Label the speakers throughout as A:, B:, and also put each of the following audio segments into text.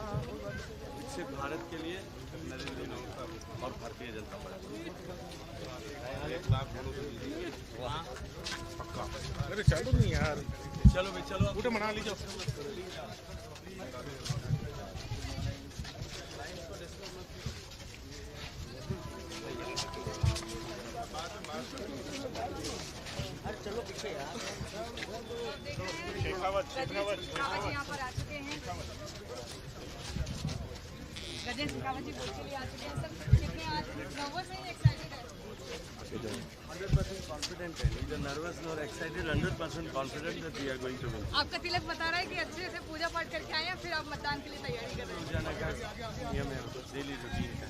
A: विकसित भारत के लिए नरेंद्र मोदी और भारतीय जनता पार्टी 1 लाख वहाँ
B: पक्का। अरे चलो नहीं यार,
A: चलो भाई चलो
B: उठे मना लीजिए।
C: चलो पीछे यार।
D: शेखावत यहाँ पर आ चुके हैं। गजेंद्र शेखावत जी वोट के लिए आ चुके हैं। सर कितने आज नर्वस हैं, एक्साइटेड हैं?
A: 100% कॉन्फिडेंट है, neither nervous nor excited, 100% confident that we are going to win.
D: आपका तिलक बता रहा है कि अच्छे से पूजा पाठ करके आए हैं, फिर आप मतदान के लिए तैयारी कर रहे हैं।
A: जाना का नियम है, डेली रूटीन है।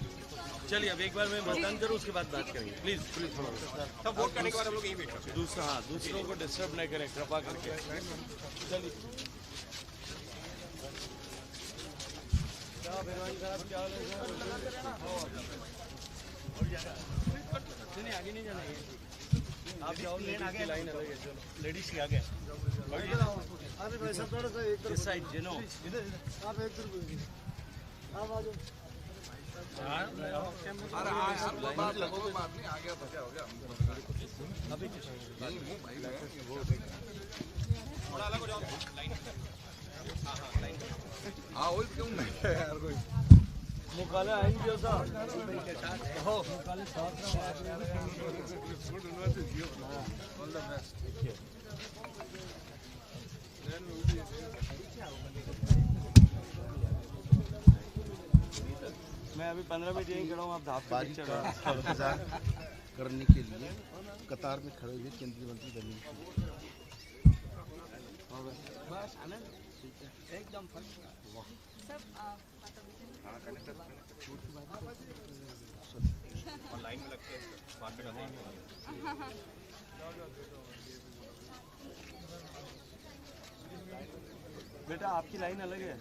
A: चलिए अब एक बार मैं मतदान करूँ, उसके बाद बात करेंगे। प्लीज
E: सब वोट करने के बाद हम लोग यही वेट करते हैं।
A: दूसरों को डिस्टर्ब नहीं करें कृपा करके। चलिए नहीं आगे नहीं जाना है, आप जाओ, लेन आगे लाइन अलग है। चलो लेडीज के आगे इस साइड जिनो
C: आप एक तरफ आप आ जाओ।
E: अरे बात लगो, बात नहीं आ गया, बचा हो गया।
A: अभी
E: थोड़ा अलग हो जाओ लाइन। हाँ वो क्यों नहीं है यार कोई
A: मुकाले आएंगे होता हो
E: ऑल द बेस्ट।
A: मैं अभी 15 मिनट यहीं खड़ा हूँ, आप
B: बारिश का इंतजार करने के लिए कतार में खड़े हुए केंद्रीय मंत्री धर्मेंद्र
A: बस आनंद एकदम
E: लाइन में लगते हैं बात करते हैं।
A: बेटा आपकी लाइन अलग है।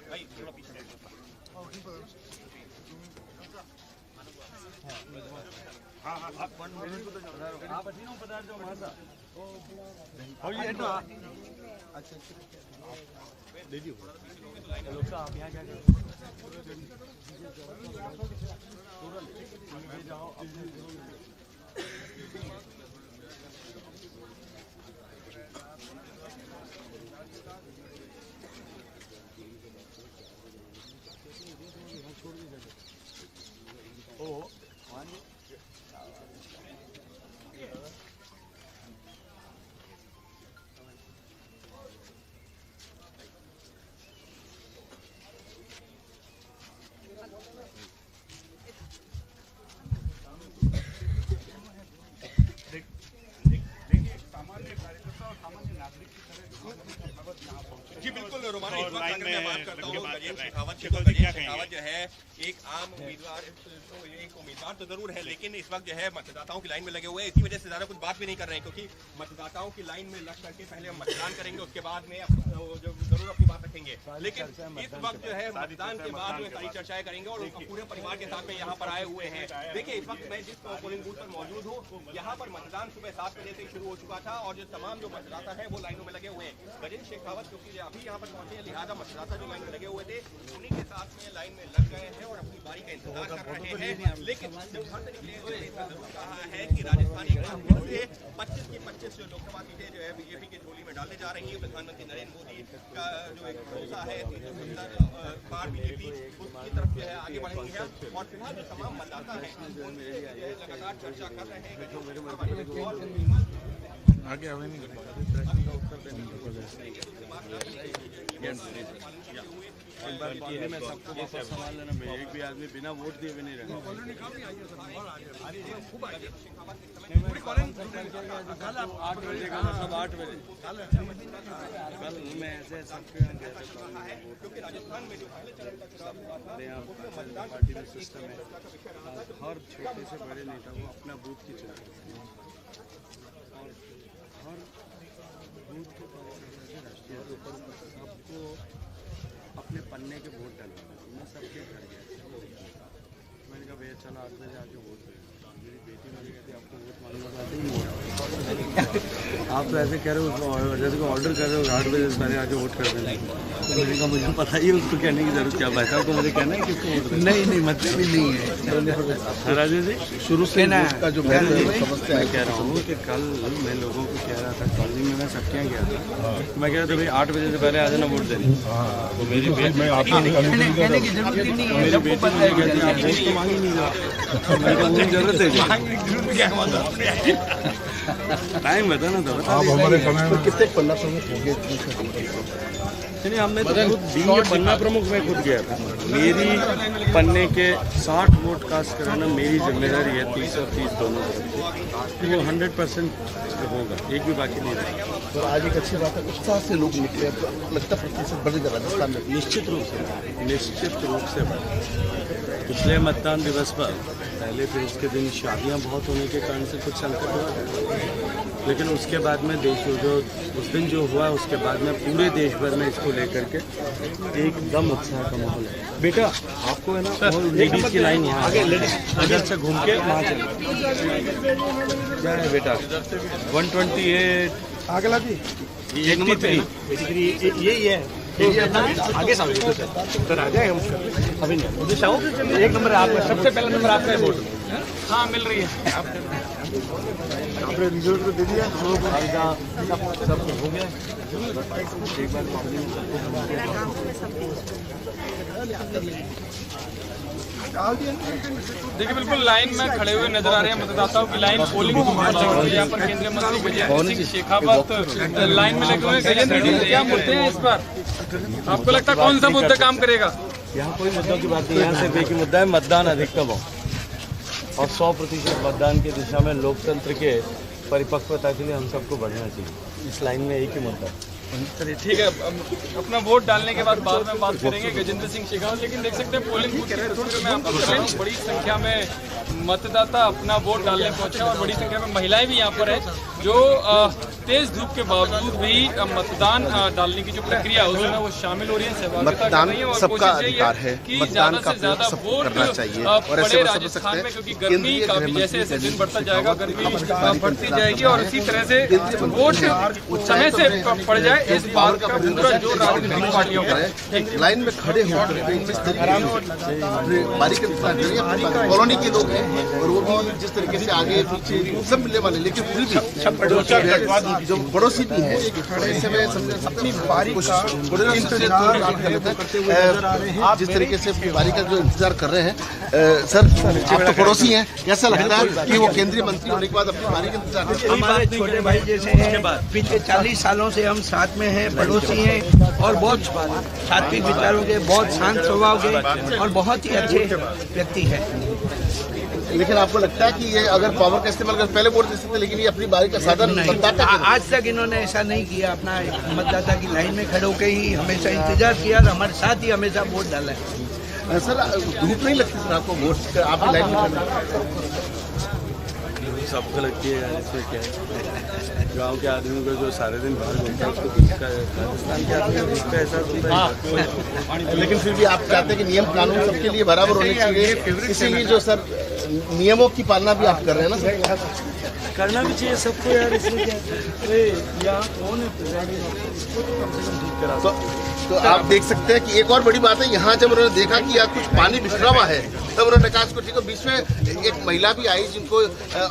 E: भाई थोड़ा पीछे
A: हाँ आप अधीनों पदार्थ जो मासा
B: अच्छा दे दियो।
A: लोग आप यहाँ क्या करें जाओ
E: जी बिल्कुल रोमाना, इस वक्त अगर मैं बात करता हूँ गजेंद्र शेखावत की, तो गजेंद्र शेखावत जो है एक आम उम्मीदवार, एक उम्मीदवार तो जरूर है, लेकिन इस वक्त जो है मतदाताओं की लाइन में लगे हुए हैं। इसी वजह से ज़्यादा कुछ बात भी नहीं कर रहे हैं, क्योंकि मतदाताओं की लाइन में लग करके पहले हम मतदान करेंगे, उसके बाद में जो जरूर अपनी बात रखेंगे। लेकिन इस वक्त जो है मतदान के बाद में सारी चर्चाएं करेंगे और उनका पूरे परिवार के साथ में यहाँ पर आए हुए हैं। देखिए इस वक्त मैं जिस पोलिंग बूथ पर मौजूद हूँ, यहाँ पर मतदान सुबह 7 बजे से शुरू हो चुका था और जो तमाम जो मतदाता है वो लाइनों में लगे हुए हैं। गजेंद्र शेखावत क्योंकि अभी यहाँ पर पहुंचे हैं, लिहाजा मतदाता जो लाइन में लगे हुए थे उन्हीं के साथ में लाइन में लग गए हैं और अपनी बारी का इंतजार कर रहे हैं। लेकिन जब घर से निकले हुए जरूर कहा है कि राजस्थान एक बार फिर से 25 की 25 लोकसभा सीटें जो है बीजेपी की झोली में डालने जा रही है। प्रधानमंत्री नरेंद्र मोदी का जो एक भरोसा है 370 बार बीजेपी उसकी तरफ जो है आगे बढ़ेंगे हैं। और फिलहाल जो तमाम मतदाता हैं उनसे लगातार चर्चा कर रहे हैं।
B: आगे हमें नहीं
A: एक बार पार्टी में सबको वापस संभाल लेना भैया, एक भी आदमी बिना वोट दिए भी नहीं रहेगा। कल 8 बजे का मतलब 8 बजे कल मैं ऐसे सबके यहाँ गया था, क्योंकि राजस्थान में जो हमारे यहाँ पार्टी में सिस्टम है, हर छोटे से बड़े नेता को अपना बूथ की चुनाव और हर बूथ के राष्ट्रीय सबको अपने पन्ने के वोट डलवाना। मैं सबके घर गया, मैंने कहा भैया चलो 8 बजे आके वोट दे। मेरी बेटी मुझे कहती आपको वोट मांगना चाहते ही आप तो ऐसे कह रहे हो, जैसे को ऑर्डर कर रहे हो 8 बजे से पहले आके वोट कर देना। तो मैंने कहा मुझे पता ही है उसको कहने की जरूरत क्या, भाई साहब को मुझे कहना है किसको वोट देना।
B: नहीं मतलब भी नहीं है
A: राजू जी
B: शुरू से का जो
A: मैं कह रहा हूँ कि कल मैं लोगों को कह रहा था, कॉलोनी में मैं सबके यहाँ गया था, मैं कह रहा था भाई 8 बजे से पहले आ जाना वोट देने। तो मेरी बेटी
B: मैं आपको कहने की जरूरत ही नहीं है,
A: मेरी बेटी मुझे कहती है आप वोट तो मांग ही नहीं रहा। मेरे को वोट जरूरत है टाइम बता ना,
B: आप हमारे समय में कितने पन्ना प्रमुख हो गए?
A: नहीं, हमने तो खुद दिए पन्ना प्रमुख में खुद गया था। मेरी पन्ने के 60 वोट कास्ट कराना मेरी जिम्मेदारी है, 30 और 30 दोनों तरफ। वो 100% होगा, एक भी बाकी नहीं रहेगा।
B: और आज एक अच्छी बात है, उत्साह से लोग निकले, लगता प्रतिशत बढ़ेगा राजस्थान में।
A: निश्चित रूप से बढ़े। पिछले मतदान दिवस पर पहले फिर उसके दिन शादियां बहुत होने के कारण से कुछ संकट हुआ, लेकिन उसके बाद में देश जो उस दिन जो हुआ उसके बाद में पूरे देश भर में इसको लेकर के एकदम उत्साह का माहौल है। बेटा आपको है ना लेडीज की लाइन यहाँ इधर से घूम के वहाँ चले, क्या है बेटा 128
B: अगला जी
A: 83 यही है।
C: आगे सामने सर आ जाए हम अभी नहीं मुझे शाह एक नंबर आपका, सबसे पहला नंबर आपका है वोट। हाँ मिल रही है, आपने रिजल्ट तो दे दिया, सब हो गया।
A: एक बार
C: देखिए बिल्कुल लाइन में खड़े हुए नजर आ रहे हैं मतदाताओं की लाइन। पोलिंग यहाँ पर केंद्रीय मंत्री गजेंद्र सिंह शेखावत लाइन में लगे हुए। गजेंद्र जी क्या मुद्दे हैं इस पर, आपको लगता है कौन सा मुद्दा काम करेगा?
A: यहाँ कोई मुद्दों की बात नहीं, यहाँ सिर्फ एक ही मुद्दा है, मतदान अधिकतम हो और 100% मतदान की दिशा में लोकतंत्र के परिपक्वता के लिए हम सबको बढ़ना चाहिए। इस लाइन में एक ही मुद्दा है।
C: चलिए ठीक है, अपना वोट डालने के बाद में बात करेंगे गजेंद्र सिंह शेखावत। लेकिन देख सकते हैं पोलिंग बूथ में आपको बड़ी संख्या में मतदाता अपना वोट डालने पहुंचे और बड़ी संख्या में महिलाएं भी यहाँ पर है जो तेज धूप के बावजूद भी मतदान डालने की जो प्रक्रिया है उसमें वो शामिल हो रही है।
B: मतदान सबका अधिकार है, मतदान का प्रयोग सबको करना चाहिए। और ऐसे
C: राजस्थान में क्योंकि गर्मी काफी जैसे जैसे दिन बढ़ता जाएगा गर्मी बढ़ती जाएगी और इसी तरह से वोट समय से पड़ जाए इस बात का पूरा जो राजनीतिक पार्टियों का है।
B: लाइन में खड़े होकर कॉलोनी के लोग हैं और वो भी जिस तरीके से आगे पीछे सब मिलने वाले, लेकिन फिर भी जो पड़ोसी भी है ऐसे में अपनी बारी का जिस तरीके से बारी का जो इंतजार कर रहे हैं। सर आप तो पड़ोसी हैं, कैसा लगता है कि वो केंद्रीय मंत्री होने के बाद अपनी बारी का इंतजार?
F: हमारे छोटे भाई जैसे हैं, पिछले 40 सालों से हम साथ में हैं, पड़ोसी हैं और बहुत सात्विक विचारों के, बहुत शांत स्वभाव के और बहुत ही अच्छे व्यक्ति हैं।
B: लेकिन आपको लगता है कि ये अगर पावर का इस्तेमाल कर पहले वोट दे सकते, लेकिन ये अपनी बारी का साधन मतदाता
F: आज तक इन्होंने ऐसा नहीं किया, अपना मतदाता की लाइन में खड़े होकर ही हमेशा इंतजार किया और हमारे साथ ही हमेशा वोट डाला है।
B: सर धूप नहीं लगती सर आपको वोट आप लाइन में खड़े?
A: सबको लगती है यार, इसमें क्या है, गांव के आदमी को जो सारे दिन बाहर घूमता है उसको धूप का, राजस्थान के आदमी को धूप का एहसास होता है।
B: लेकिन फिर भी आप चाहते हैं कि नियम कानून सबके लिए बराबर होने चाहिए, इसीलिए जो सर नियमों की पालना भी आप कर रहे हैं ना सर?
A: करना भी चाहिए सबको यार, इसमें क्या है, यहाँ कौन है
B: तो आप देख सकते हैं कि एक और बड़ी बात है, यहाँ जब उन्होंने देखा कि यहाँ कुछ पानी बिखरा हुआ है तब उन्होंने कहा इसको ठीक है। बीच में एक महिला भी आई जिनको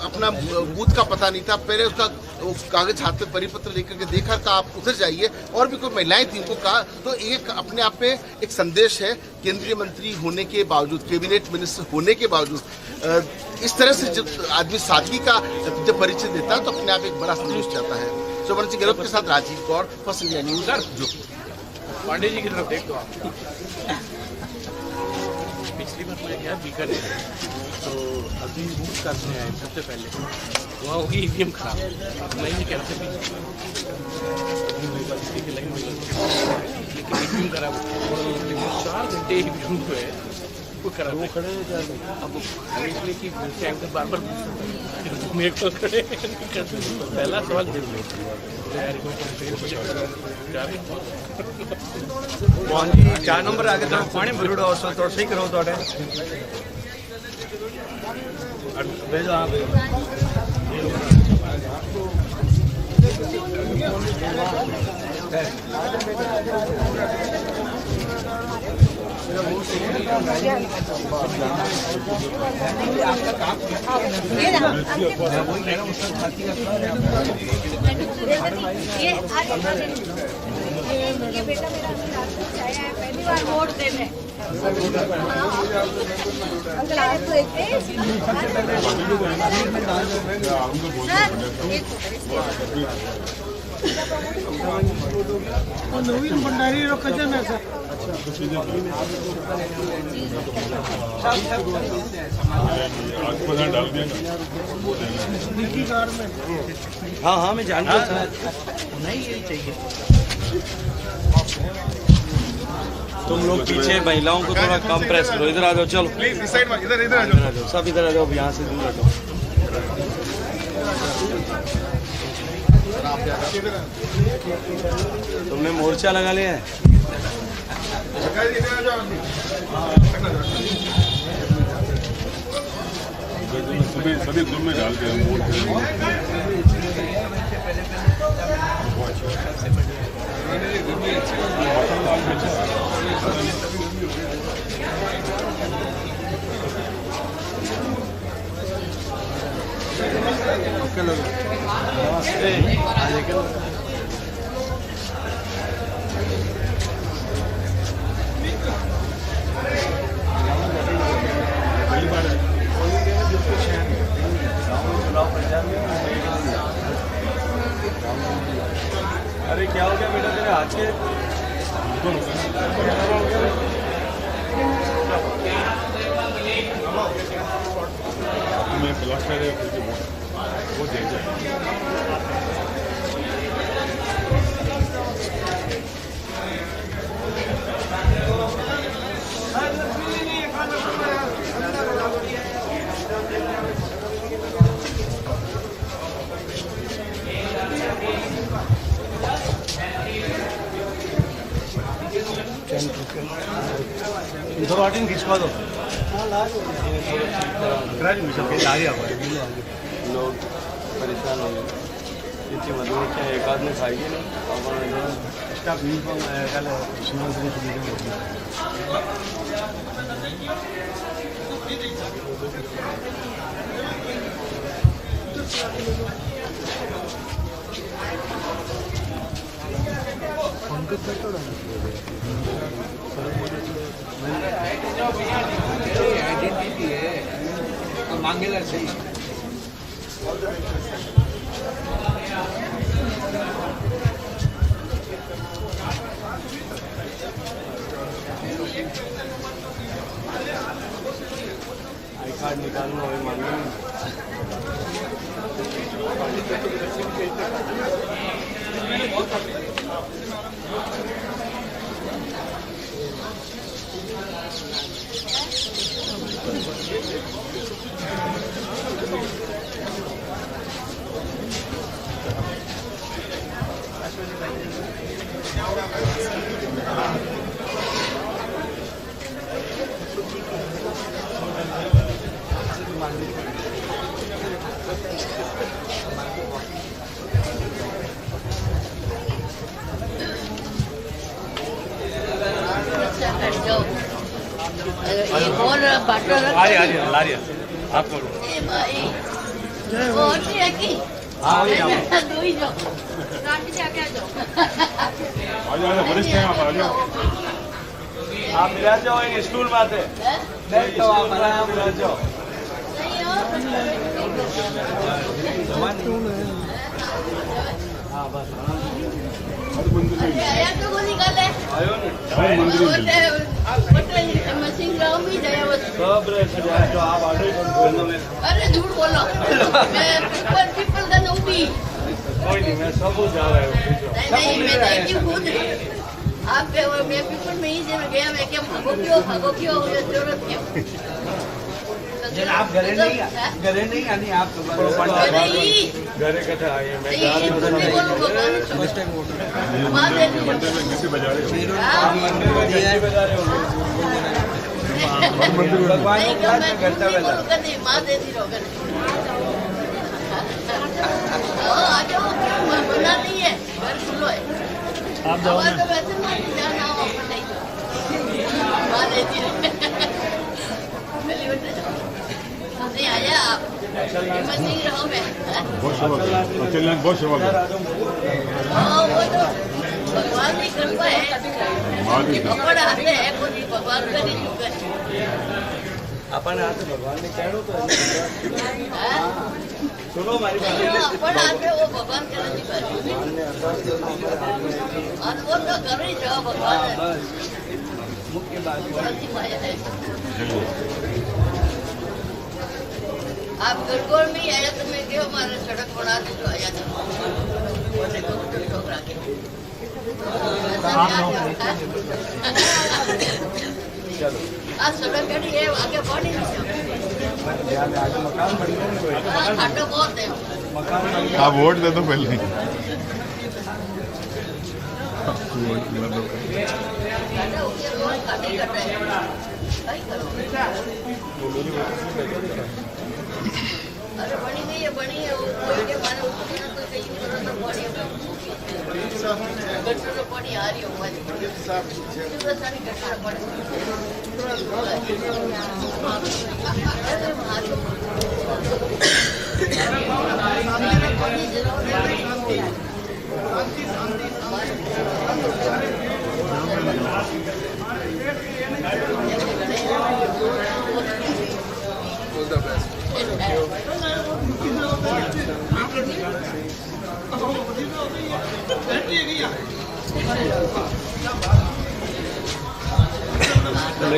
B: अपना बूथ का पता नहीं था, पहले उसका वो कागज हाथ में परिपत्र लेकर के देखा था, आप उधर जाइए। और भी कोई महिलाएं थी, उनको कहा। तो एक अपने आप में एक संदेश है, केंद्रीय मंत्री होने के बावजूद, कैबिनेट मिनिस्टर होने के बावजूद इस तरह से जब आदमी सादगी का जब परिचय देता है तो अपने आप एक बड़ा संदेश जाता है। सुवर्ण सिंह गहलोत के साथ Rajiv Gaur, First India News, Jodhpur.
A: Pandey ji की तरफ देख दो आप। पिछली बार मैं गया बीकानेर, तो अभी बूथ करने आए सबसे पहले, वहाँ होगी ईवीएम खराब। मैं ये कह रहा था लेकिन ईवीएम खराब, 4 घंटे ईवीएम जो है वो खराब, वो खड़े अब इसलिए कि टाइम पर बार मेरे को खड़े पहला सवाल दे
F: जी 4 नंबर आगे तो पानी भरूड़ा हो तो सही करो तो
D: ये बेटा मेरा आया है पहली बार वोट देने। अंकल आए तो
G: नवीन भंडारी रोकते ना सर।
A: हाँ हाँ मैं जानता हूँ,
F: नहीं यही चाहिए।
A: तुम लोग पीछे महिलाओं को थोड़ा कम प्रेस करो। इधर आ जाओ, चलो
B: प्लीज इस साइड में, इधर
A: इधर आ जाओ, सब इधर आ जाओ, यहाँ से दूर हटो। तुमने मोर्चा लगा लिया है?
H: सभी गुण में डाल के
A: अरे क्या हो गया बेटा तेरे हाथ के?
H: मैं ब्लॉक कर वो दे दे।
A: इधर वाटिंग खिंचवा दो। लोग परेशान हो गए, इतनी मधुमक्खियाँ एक आध ने खाई नहीं।
F: आइडेंटिटी है मांगेला सही।
A: आई कार्ड निकालना और मांगना।
I: एक और बटर
A: आ रही ला रही आप करो।
I: भाई और नहीं है कि
D: दो ही जाओ रात से आके आ जाओ
H: आ जाओ वरिष्ठ हैं आप आ जाओ
A: आप मिला जाओ एक स्टूल में आते नहीं तो आप आराम मिला जाओ
D: आया तो वो निकाले मशीन गाँव में जाया बस
A: सब जो आप ऑर्डर
D: अरे झूठ बोलो मैं पीपल का नो भी
A: कोई नहीं मैं सब जा रहा हूँ
D: नहीं मैं देखी खुद आप मैं पीपल में ही से गया मैं क्या भागो क्यों जरूरत क्या
F: आप घरे नहीं आनी आप
A: घरे कथा आए मैं जा
H: मंदिर में किसी बजा रहे हो
F: भगवान को क्या करता है
D: माँ देती रहो आ जाओ मना नहीं है घर खुलो है आप जाओ तो वैसे नहीं जाना हो नहीं माँ देती रहो नहीं आया आप मशीन रहो मैं
H: बहुत शौक चलने बहुत शौक है
D: वो तो भगवान की कृपा है पकड़ आते हैं कोई भगवान का नहीं चुका
A: अपन हाथ भगवान ने कह तो सुनो हमारी
D: अपन आते वो भगवान का नहीं और वो तो कर ही जाओ भगवान
F: मुख्य बात
D: माया है आप गड़गोड़ में ही आया तो मैं क्यों हमारा सड़क बना दे जो आया
A: चलो
D: आज सड़क कड़ी है आगे बढ़ नहीं सकते खाटो बहुत है
H: आप वोट दे दो पहले
D: खाटे अरे बनी है वो कोई के माने उसको तो कहीं तो बड़ी गटर पड़ी आ रही हो हमारी सारी गटर पड़ी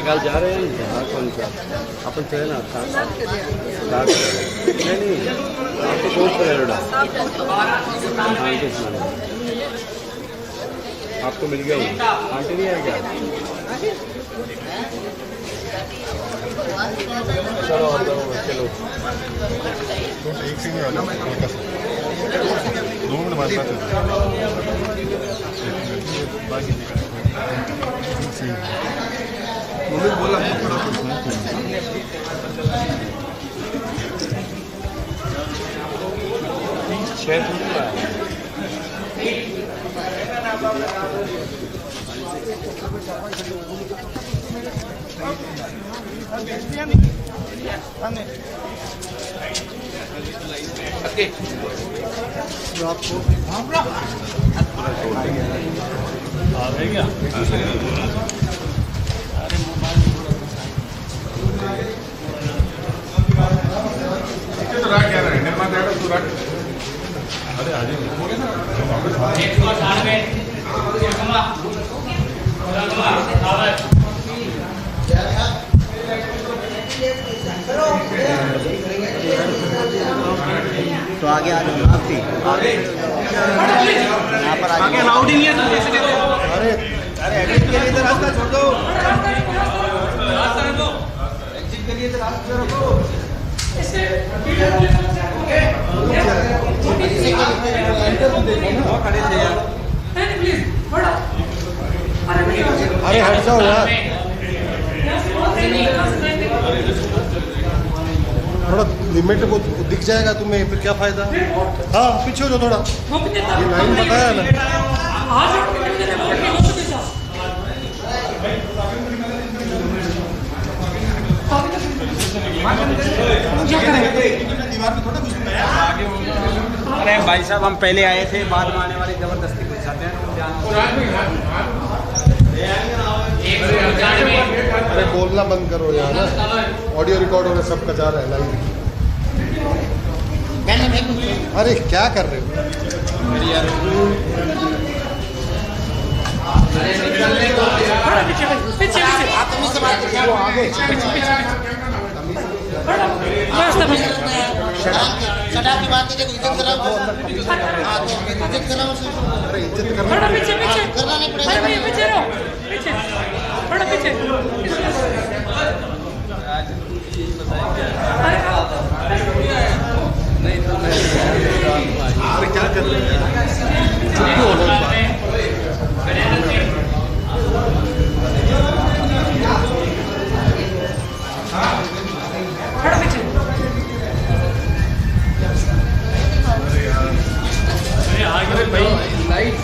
A: कल जा रहे हैं कौन सा अपन थे ना नहीं आपको कौन सा एरोडा आपको मिल गया आंटी नहीं है क्या चलो चलो
H: एक से नहीं आ जाओ हल्का सा 2 मिनट बाद
B: बोला
F: तो आगे आ जाओ आप भी यहाँ पर आगे अलाउड ही नहीं है तो कैसे कहते हो अरे एग्जिट के लिए तो रास्ता छोड़ दो एग्जिट के लिए तो रास्ता रखो
G: अरे हट जाओ यार थोड़ा लिमिट को दिख जाएगा तुम्हें फिर क्या फायदा हाँ पीछे हो जाओ थोड़ा ये लाइन बताया ना दीवार में थोड़ा कुछ
F: रहे हैं भाई साहब, हम पहले आए थे, बाद में आने वाले जबरदस्ती घुसाते हैं।
G: अरे बोलना बंद करो यार, ऑडियो रिकॉर्ड हो रहा है, सबका जा रहा है लाइव। अरे क्या कर रहे हो?
I: शराब की बात नहीं, इज्जत खराब हो। इज्जत खराब हो,
G: अरे इज्जत करना
I: करना नहीं पड़ेगा।
J: पीछे रहो, पीछे थोड़ा पीछे।
G: अरे क्या कर रहे हैं?
J: थोड़ा पीछे।
C: अरे भाई लाइट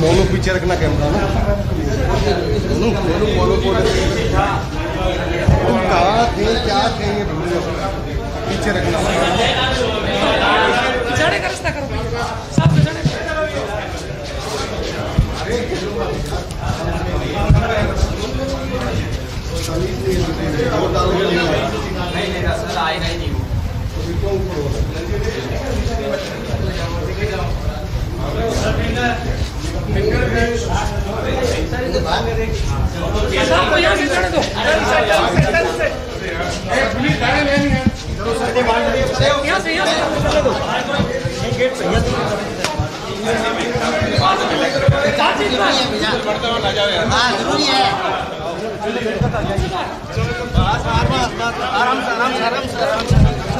G: मोनू पीछे रखना कैमरा ना, मोनू कहाँ थे क्या थे ये भूल गए, पीछे रखना।
J: जाने का रास्ता करो साफ तो जाने।
F: नहीं सर, आएगा ही नहीं वो।
J: साफ को यहाँ से जाने दो। यहाँ से जाने दो।
I: हाँ जरूरी है।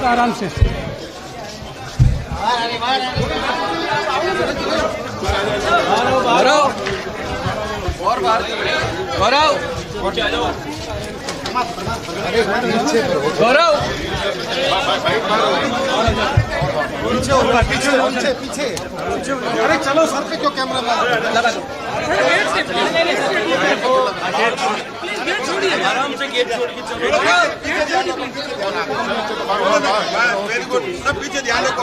J: आराम से
G: गौरव पीछे होगा, पीछे पीछे पीछे। अरे चलो सर पे क्यों कैमरा लगा दो।
J: गेट छोड़िए,
C: आराम से गेट छोड़ के चलो।
E: वेरी गुड, सब पीछे ध्यान रखो।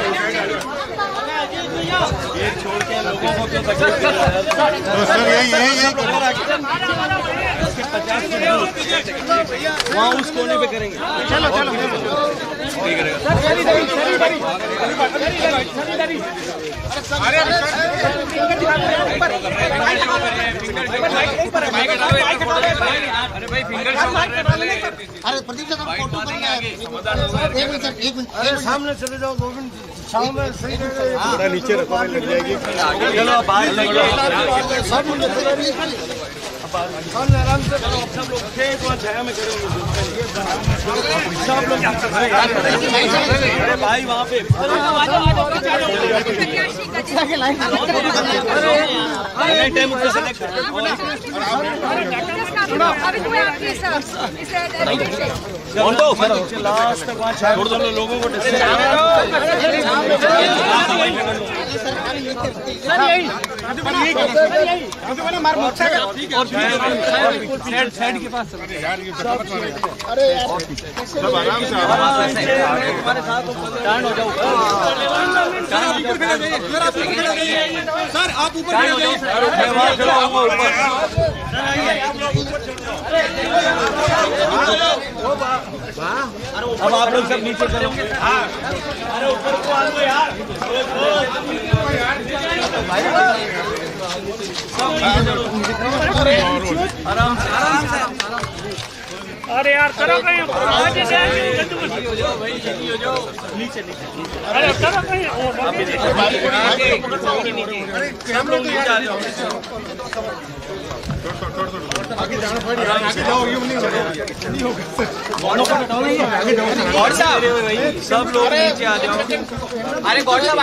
C: गेट छोड़ के लोगों को क्यों तकलीफ दे रहा है?
G: तो सर यही
C: वहाँ उस कोने पे करेंगे।
G: चलो चलो
C: अरे भाई फिंगर शो कर रहे हैं।
I: अरे प्रदीप सर फोटो करना है। एक मिनट सर, एक मिनट।
G: अरे सामने चले जाओ गोविंद, सामने सही थोड़ा नीचे रखो, लग जाएगी।
C: चलो बाहर लग जाओ।
G: आराम से सब लोग थे वहाँ छाया में खड़े होंगे, सब लोग।
C: अरे भाई वहाँ पे टाइम ऊपर सेलेक्ट लास्ट तक वहाँ छोड़ दो लोगों को।
J: साइड के पास
G: अरे सब आराम से
C: हमारे साथ हो जाओ।
E: सर आप ऊपर
C: अब आप लोग सब नीचे चलो। अरे ऊपर को आ दो यार। आराम से
J: अरे यार करो कहीं आगे से आगे हो जाओ भाई, जल्दी हो जाओ नीचे। अरे करो कहीं
H: आगे जाना पड़ेगा, आगे जाओ, ये नहीं होगा।
C: गौर साहब सब लोग नीचे आ जाओ। अरे गौर साहब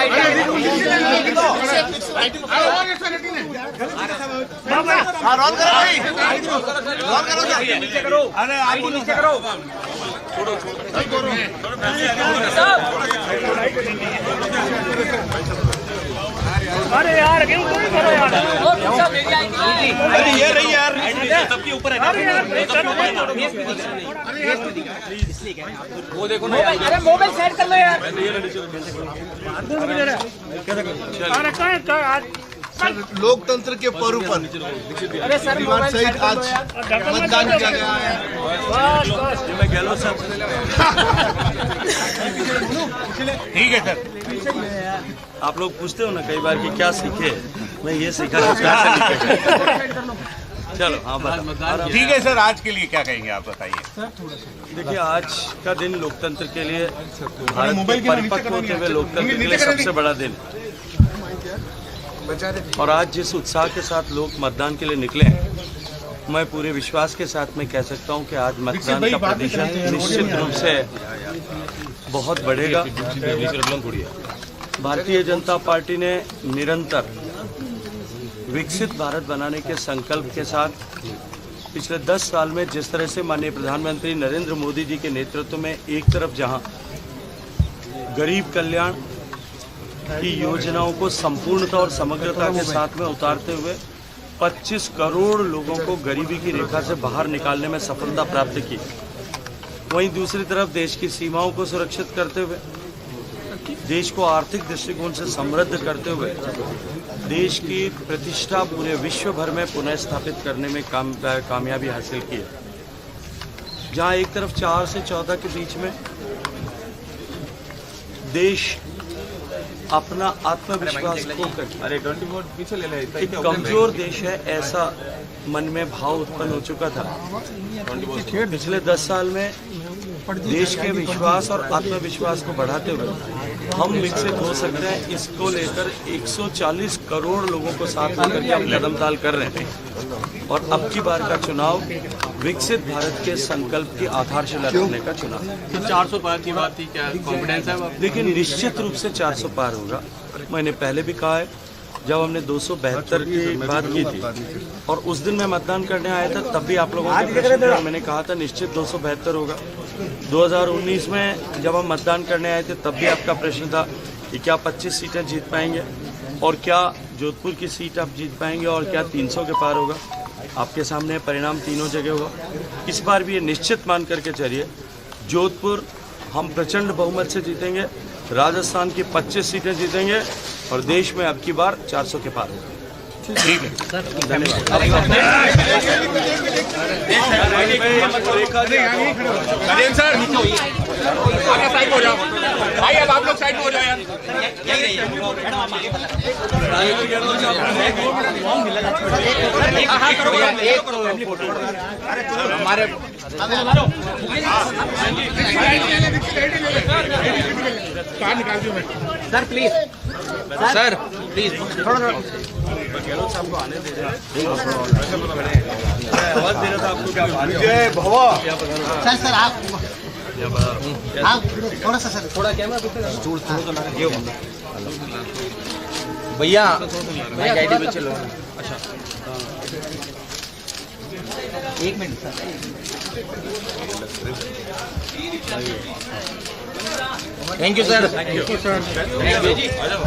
C: नीचे करो। अरे आप नीचे करो।
J: अरे यार क्यों कोई करो यार।
C: अरे ये रही यार सबके ऊपर है। वो देखो ना।
J: अरे मोबाइल सेट कर लो यार। अरे कहाँ आज
B: लोकतंत्र के पर्व पर
J: अरे सर
B: परिवार सहित आज मतदान किया गया है।
A: मैं गहलोत साहब
C: ठीक है सर।
A: आप लोग पूछते हो ना कई बार कि क्या सीखे, मैं ये सीखा कि क्या से लिखे। चलो हाँ बताओ।
C: ठीक है सर, आज के लिए क्या कहेंगे आप बताइए।
A: देखिए आज का दिन लोकतंत्र के लिए, भारत के परिपक्व होते हुए लोकतंत्र के लिए सबसे बड़ा दिन। और आज जिस उत्साह के साथ लोग मतदान के लिए निकले हैं, मैं पूरे विश्वास के साथ मैं कह सकता हूं कि आज मतदान का प्रतिशत निश्चित रूप से बहुत बढ़ेगा। भारतीय जनता पार्टी ने निरंतर विकसित भारत बनाने के संकल्प के साथ पिछले 10 साल में जिस तरह से माननीय प्रधानमंत्री नरेंद्र मोदी जी के नेतृत्व में एक तरफ जहां गरीब कल्याण की योजनाओं को संपूर्णता और समग्रता के साथ में उतारते हुए 25 करोड़ लोगों को गरीबी की रेखा से बाहर निकालने में सफलता प्राप्त की, वहीं दूसरी तरफ देश की सीमाओं को सुरक्षित करते हुए, देश को आर्थिक दृष्टिकोण से समृद्ध करते हुए देश की प्रतिष्ठा पूरे विश्व भर में पुनः स्थापित करने में कामयाबी हासिल की है। जहां एक तरफ 4 से 14 के बीच में देश अपना आत्मविश्वास खोकर एक कमजोर देश है ऐसा मन में भाव उत्पन्न हो चुका था। पिछले 10 साल में देश के विश्वास और आत्मविश्वास को बढ़ाते हुए हम विकसित हो सकते हैं, इसको लेकर 140 करोड़ लोगों को साथ लेकर के हम कदम ताल कर रहे हैं। और अब की बार का चुनाव विकसित भारत के संकल्प की आधारशिला रखने का चुनाव।
C: 400 पार की बात थी, क्या कॉन्फिडेंस है?
A: देखिए निश्चित रूप से 400 पार होगा। मैंने पहले भी कहा है, जब हमने 272 की बात की थी और उस दिन मैं मतदान करने आया था तब भी आप लोगों को मैंने कहा था निश्चित 272 होगा। 2019 में जब हम मतदान करने आए थे तब भी आपका प्रश्न था कि क्या 25 सीटें जीत पाएंगे और क्या जोधपुर की सीट आप जीत पाएंगे और क्या 300 के पार होगा। आपके सामने परिणाम तीनों जगह हुआ। इस बार भी ये निश्चित मान करके चलिए, जोधपुर हम प्रचंड बहुमत से जीतेंगे, राजस्थान की 25 सीटें जीतेंगे और देश में अब की बार 400 के पार होगा। ठीक है धन्यवाद।
E: सर आगे साइड हो जाओ भाई, अब आप लोग साइड हो जाओ यार।
C: हमारे
J: sir please,
C: sir please
A: Gehlot साहब को आने दे रहे हैं। आवाज दे रहा था आपको क्या
I: सर आप थोड़ा सा सर, थोड़ा कैमरा
C: भैया मैं गाड़ी में चलो। अच्छा
I: 1 minute sir.
C: Thank you sir.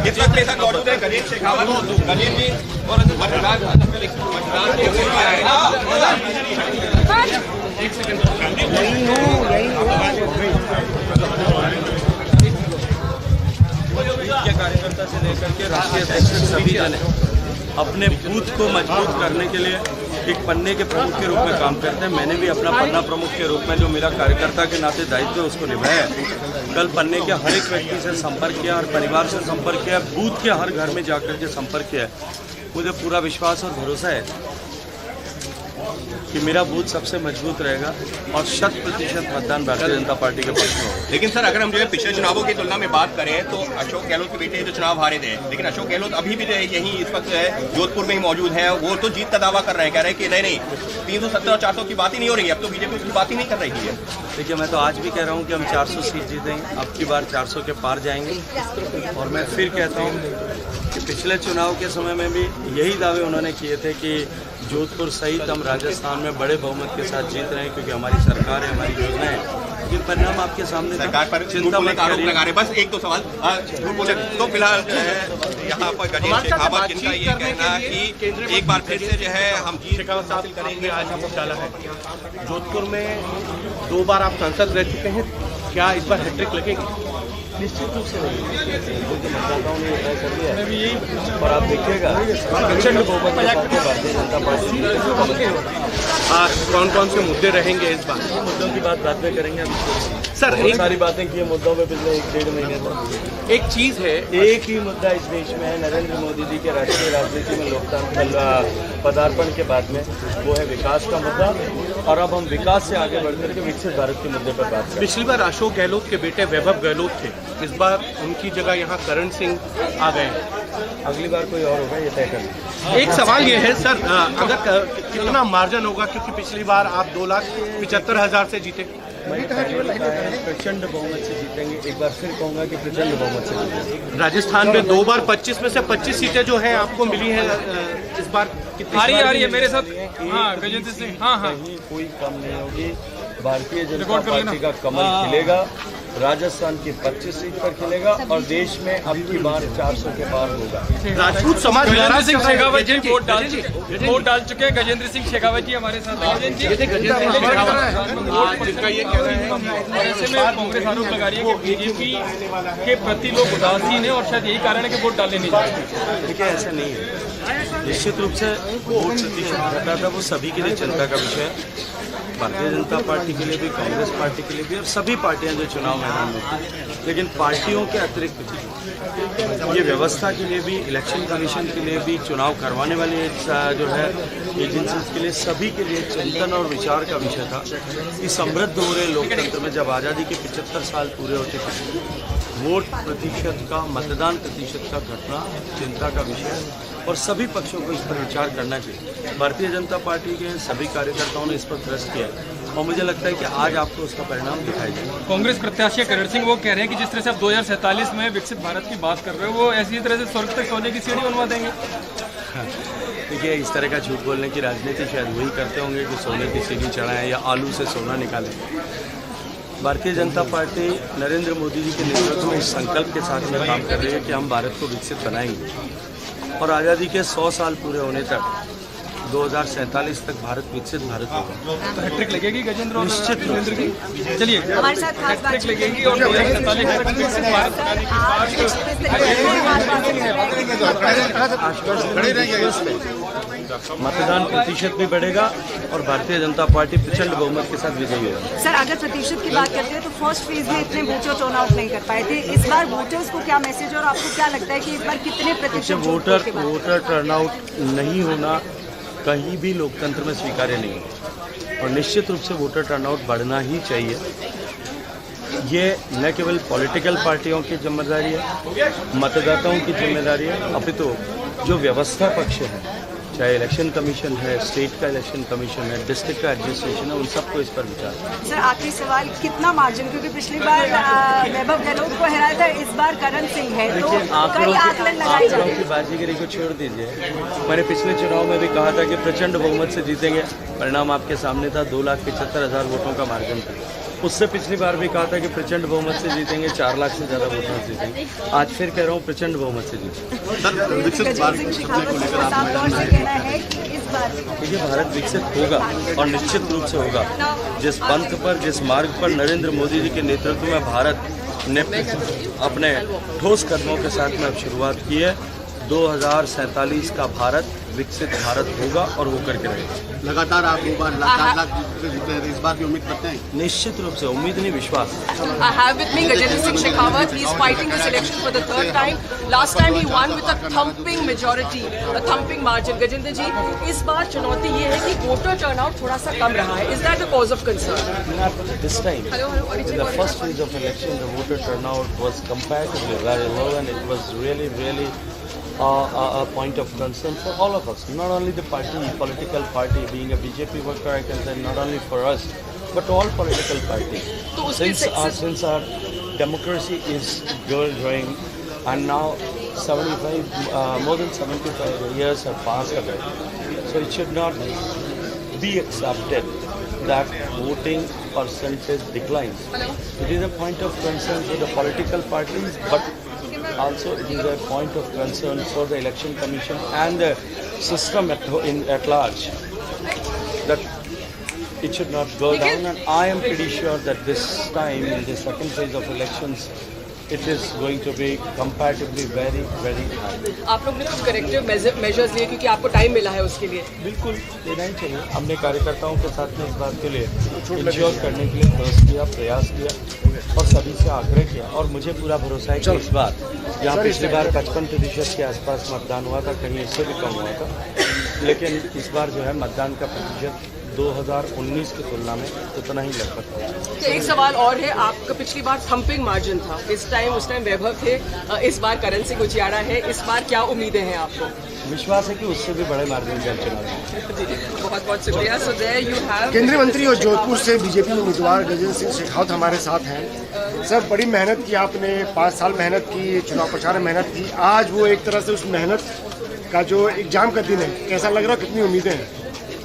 E: इस वक्त ऐसा मौजूद है गणेश शेखावत, गणेश जी और मतदान
A: के कार्यकर्ता से लेकर के राष्ट्रीय अध्यक्ष सभी जने अपने बूथ को मजबूत करने के लिए एक पन्ने के प्रमुख के रूप में काम करते हैं। मैंने भी अपना पन्ना प्रमुख के रूप में जो मेरा कार्यकर्ता के नाते दायित्व है उसको निभाया है। कल पन्ने के हर एक व्यक्ति से संपर्क किया, हर परिवार से संपर्क किया, बूथ के हर घर में जाकर के संपर्क किया। मुझे पूरा विश्वास और भरोसा है कि मेरा बूथ सबसे मजबूत रहेगा और 100% मतदान भारतीय जनता पार्टी के पक्ष में होगा।
E: लेकिन सर अगर हम जो है पिछले चुनावों की तुलना में बात करें तो अशोक गहलोत के बेटे जो चुनाव हारे थे, लेकिन अशोक गहलोत अभी भी जो है यहीं इस वक्त जो है जोधपुर में ही मौजूद है। वो तो जीत का दावा कर रहे हैं, कह रहे हैं कि नहीं 370 और 400 की बात ही नहीं हो रही है, अब तो बीजेपी उसकी बात ही नहीं कर रही है।
A: देखिए, मैं तो आज भी कह रहा हूँ कि हम 400 सीट जीतेंगे, अब की बार 400 के पार जाएंगे। और मैं फिर कहता हूँ कि पिछले चुनाव के समय में भी यही दावे उन्होंने किए थे कि जोधपुर सहित हम राजस्थान में बड़े बहुमत के साथ जीत रहे हैं क्योंकि हमारी सरकार है, हमारी योजना है। लेकिन परिणाम आपके सामने
E: सरकार पर चिंता मत आरोप लगा रहे। बस एक दो सवाल तो फिलहाल यहाँ पर गजेंद्र शेखावत जिनका ये कहना है कि एक बार फिर से जो है हम जीत हासिल करेंगे। आज हम डाला है
G: जोधपुर में 2 बार आप सांसद रह चुके हैं, क्या इस बार हैट्रिक लगेगी?
A: निश्चित रूप से मतदाताओं ने तय कर दिया है और आप देखिएगा प्रचंड बहुमत के साथ भारतीय जनता पार्टी।
G: कौन कौन से मुद्दे रहेंगे इस बार?
A: मुद्दों की बात बाद में करेंगे।
G: सर
A: बहुत सारी बातें की है मुद्दों पे पिछले 1-1.5 महीने तक।
G: एक चीज है,
A: एक ही मुद्दा इस देश में है नरेंद्र मोदी जी के राष्ट्रीय राजनीति में लोकतांत्रिक पदार्पण के बाद में, वो है विकास का मुद्दा। और अब हम विकास से आगे बढ़कर के विकसित भारत के मुद्दे पर बात करें।
G: पिछली बार अशोक गहलोत के बेटे वैभव गहलोत थे, इस बार उनकी जगह यहाँ करण सिंह आ गए।
A: अगली बार कोई और होगा, ये तय करना।
G: एक सवाल ये है सर, अगर कितना मार्जिन होगा, क्योंकि पिछली बार आप 2,75,000 से जीते।
A: प्रचंड बहुमत से जीतेंगे, एक बार फिर कहूँगा कि प्रचंड बहुमत से जीतेंगे।
G: राजस्थान में 2 बार 25 में से 25 सीटें जो हैं आपको मिली हैं, इस बार कितनी?
C: आ रही है मेरे साथ। हाँ गजेंद्र सिंह, हाँ
A: कहीं कोई कम नहीं होगी। भारतीय जनता पार्टी का कमल खिलेगा, राजस्थान की 25 सीट पर खिलेगा और देश में अब की बार 400 के पार होगा।
G: राजपूत समाज
C: गजेंद्र सिंह शेखावत जी वोट डाल चुके हैं। गजेंद्र सिंह शेखावत जी हमारे साथ हैं। ऐसे में कांग्रेस आरोप लगा रही है कि बीजेपी के प्रति लोग उदासीन है और शायद यही कारण है कि वोट डालने नहीं जाते।
A: देखिए, ऐसा नहीं है। निश्चित रूप से वोट प्रतिशत घटा था, वो सभी के लिए चिंता का विषय है। भारतीय जनता पार्टी के लिए भी, कांग्रेस पार्टी के लिए भी और सभी पार्टियां जो चुनाव मैदान में थी। लेकिन पार्टियों के अतिरिक्त ये व्यवस्था के लिए भी, इलेक्शन कमीशन के लिए भी, चुनाव करवाने वाले जो है एजेंसीज के लिए, सभी के लिए चिंतन और विचार का विषय था कि समृद्ध हो रहे लोकतंत्र में जब आज़ादी के 75 साल पूरे होते थे, वोट प्रतिशत का, मतदान प्रतिशत का घटना चिंता का विषय है और सभी पक्षों को इस पर विचार करना चाहिए। भारतीय जनता पार्टी के सभी कार्यकर्ताओं ने इस पर प्रेस किया और मुझे लगता है कि आज आपको उसका परिणाम दिखाई देगा।
C: कांग्रेस प्रत्याशी करण सिंह वो कह रहे हैं कि जिस तरह से आप 2047 में विकसित भारत की बात कर रहे हो, वो ऐसी तरह से स्वर्ग तक सोने की सीढ़ी बनवा देंगे।
A: देखिए, इस तरह का झूठ बोलने की राजनीति शायद वही करते होंगे जो सोने की सीढ़ी चढ़ाएं या आलू से सोना निकालें। भारतीय जनता पार्टी नरेंद्र मोदी जी के नेतृत्व में इस संकल्प के साथ में काम कर रही है कि हम भारत को विकसित बनाएंगे और आज़ादी के 100 साल पूरे होने तक 2047 तक भारत विकसित भारत होगा।
C: तो हैट्रिक लगेगी गजेंद्र और
A: निश्चित
C: नरेंद्र की। चलिए,
K: हमारे साथ खास
C: हैट्रिक लगेगी और 2047 तक विकसित भारत बनाने की बात।
A: मतदान प्रतिशत भी बढ़ेगा और भारतीय जनता पार्टी प्रचंड बहुमत के साथ विजयी होगी।
K: सर, अगर प्रतिशत की बात करते हैं तो फर्स्ट फेज में इतने वोटर टर्नआउट नहीं कर पाए थे। इस बार वोटर्स को क्या मैसेज और आपको क्या लगता है कि इस बार कितने प्रतिशत
A: वोटर टर्नआउट नहीं होना कहीं भी लोकतंत्र में स्वीकार्य नहीं है और निश्चित रूप से वोटर टर्नआउट बढ़ना ही चाहिए। ये न केवल पॉलिटिकल पार्टियों की जिम्मेदारी है, मतदाताओं की जिम्मेदारी है, अपितु जो व्यवस्था पक्ष है, चाहे इलेक्शन कमीशन है, स्टेट का इलेक्शन कमीशन है, डिस्ट्रिक्ट का एडमिनिस्ट्रेशन है, उन सबको इस पर विचार।
K: सर, आखिरी सवाल, कितना मार्जिन, क्योंकि पिछली बार वैभव गहलोत को हराया था, इस बार करण सिंह है, तो कई आकलन लगाए जा रहे हैं।
A: की बाजीगरी को छोड़ दीजिए। मैंने पिछले चुनाव में भी कहा था कि प्रचंड बहुमत से जीतेंगे, परिणाम आपके सामने था। 2,75,000 वोटों का मार्जिन था। उससे पिछली बार भी कहा था कि प्रचंड बहुमत से जीतेंगे, 4 लाख से ज़्यादा वोटों से जीतेंगे। आज फिर कह रहा हूँ प्रचंड बहुमत से जीतेंगे। देखिए, भारत विकसित होगा और निश्चित रूप से होगा। जिस पंथ पर, जिस मार्ग पर नरेंद्र मोदी जी के नेतृत्व में भारत ने अपने ठोस कदमों के साथ में अब शुरुआत की है, 2047 का भारत विकसित भारत होगा और वो करके रहेगा।
G: लगातार आप 2 बार लाख जीते हैं, इस बार की उम्मीद करते हैं?
A: निश्चित रूप से, उम्मीद नहीं विश्वास।
K: I have with me Gajendra Singh Shekhawat. He is fighting this election for the 3rd time. Last time he won with a thumping majority, a thumping margin. Gajendra जी, इस बार चुनौती ये है कि वोटर टर्नआउट थोड़ा सा कम रहा है. Is that a cause of concern?
A: Not this time. In the first phase of election, the voter turnout was comparatively very low, and it was really a point of concern for all of us. Not only the political party, being a BJP worker, I can say not only for us, but all political parties. Since our democracy is growing, and now more than 75 years have passed away, so it should not be accepted that voting percentage declines. It is a point of concern for the political parties, but also it is a point of concern for the election commission and the system at large, that it should not go down. And I am pretty sure that this time, in the second phase of elections, it is going to be comparatively very high.
K: आप लोग ने कुछ corrective measures लिए क्योंकि आपको time मिला है उसके लिए?
A: बिल्कुल लेना ही चाहिए। हमने कार्यकर्ताओं के साथ में इस बात के लिए इंश्योर करने के लिए प्रयास किया और सभी से आग्रह किया, और मुझे पूरा भरोसा है कि इस बार जहाँ पिछली बार 55% के आसपास मतदान हुआ था, कहीं इससे भी कम हुआ था, लेकिन इस बार जो है मतदान का प्रतिशत 2019 की तुलना में उतना ही लगभग होगा।
K: तो एक सवाल और है, आपका पिछली बार थम्पिंग मार्जिन था, उस टाइम वैभव थे, इस बार करण सिंह उजियारा है, इस बार क्या उम्मीदें हैं आपको?
A: विश्वास है कि उससे भी बड़े मार्जिन का चुनाव।
K: बहुत बहुत शुक्रिया। सो देयर यू हैव
G: केंद्रीय मंत्री और जोधपुर से बीजेपी उम्मीदवार गजेंद्र सिंह शेखावत हमारे साथ हैं। सर, बड़ी मेहनत की आपने, 5 साल मेहनत की, चुनाव प्रचार में मेहनत की, आज वो एक तरह से उस मेहनत का जो एग्जाम का दिन है, कैसा लग रहा, कितनी उम्मीदें हैं?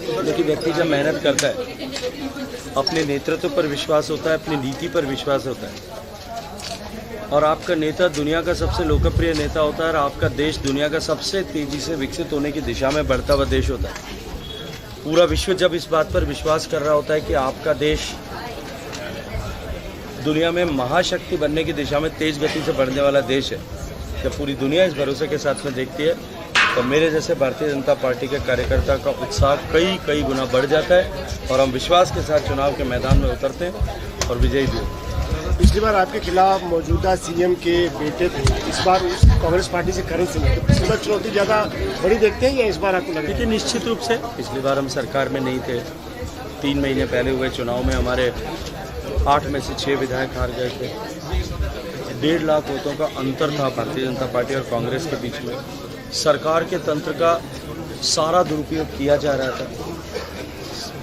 A: देखिए, व्यक्ति जब मेहनत करता है, अपने नेतृत्व पर विश्वास होता है, अपनी नीति पर विश्वास होता है, और आपका नेता दुनिया का सबसे लोकप्रिय नेता होता है, और आपका देश दुनिया का सबसे तेजी से विकसित होने की दिशा में बढ़ता हुआ देश होता है। पूरा विश्व जब इस बात पर विश्वास कर रहा होता है कि आपका देश दुनिया में महाशक्ति बनने की दिशा में तेज गति से बढ़ने वाला देश है, जब पूरी दुनिया इस भरोसे के साथ में देखती है, तो मेरे जैसे भारतीय जनता पार्टी के कार्यकर्ता का उत्साह कई गुना बढ़ जाता है, और हम विश्वास के साथ चुनाव के मैदान में उतरते हैं और विजयी भी होते हैं।
G: पिछली बार आपके खिलाफ मौजूदा सीएम के बेटे थे, इस बार उस कांग्रेस पार्टी से करण सिंह, तो पिछली बार चुनौती ज़्यादा बड़ी देखते हैं या इस बार आपको लगता है?
A: निश्चित रूप से पिछली बार हम सरकार में नहीं थे, 3 महीने पहले हुए चुनाव में हमारे 8 में से 6 विधायक हार गए थे। 1.5 लाख वोटों का अंतर था भारतीय जनता पार्टी और कांग्रेस के बीच में। सरकार के तंत्र का सारा दुरुपयोग किया जा रहा था,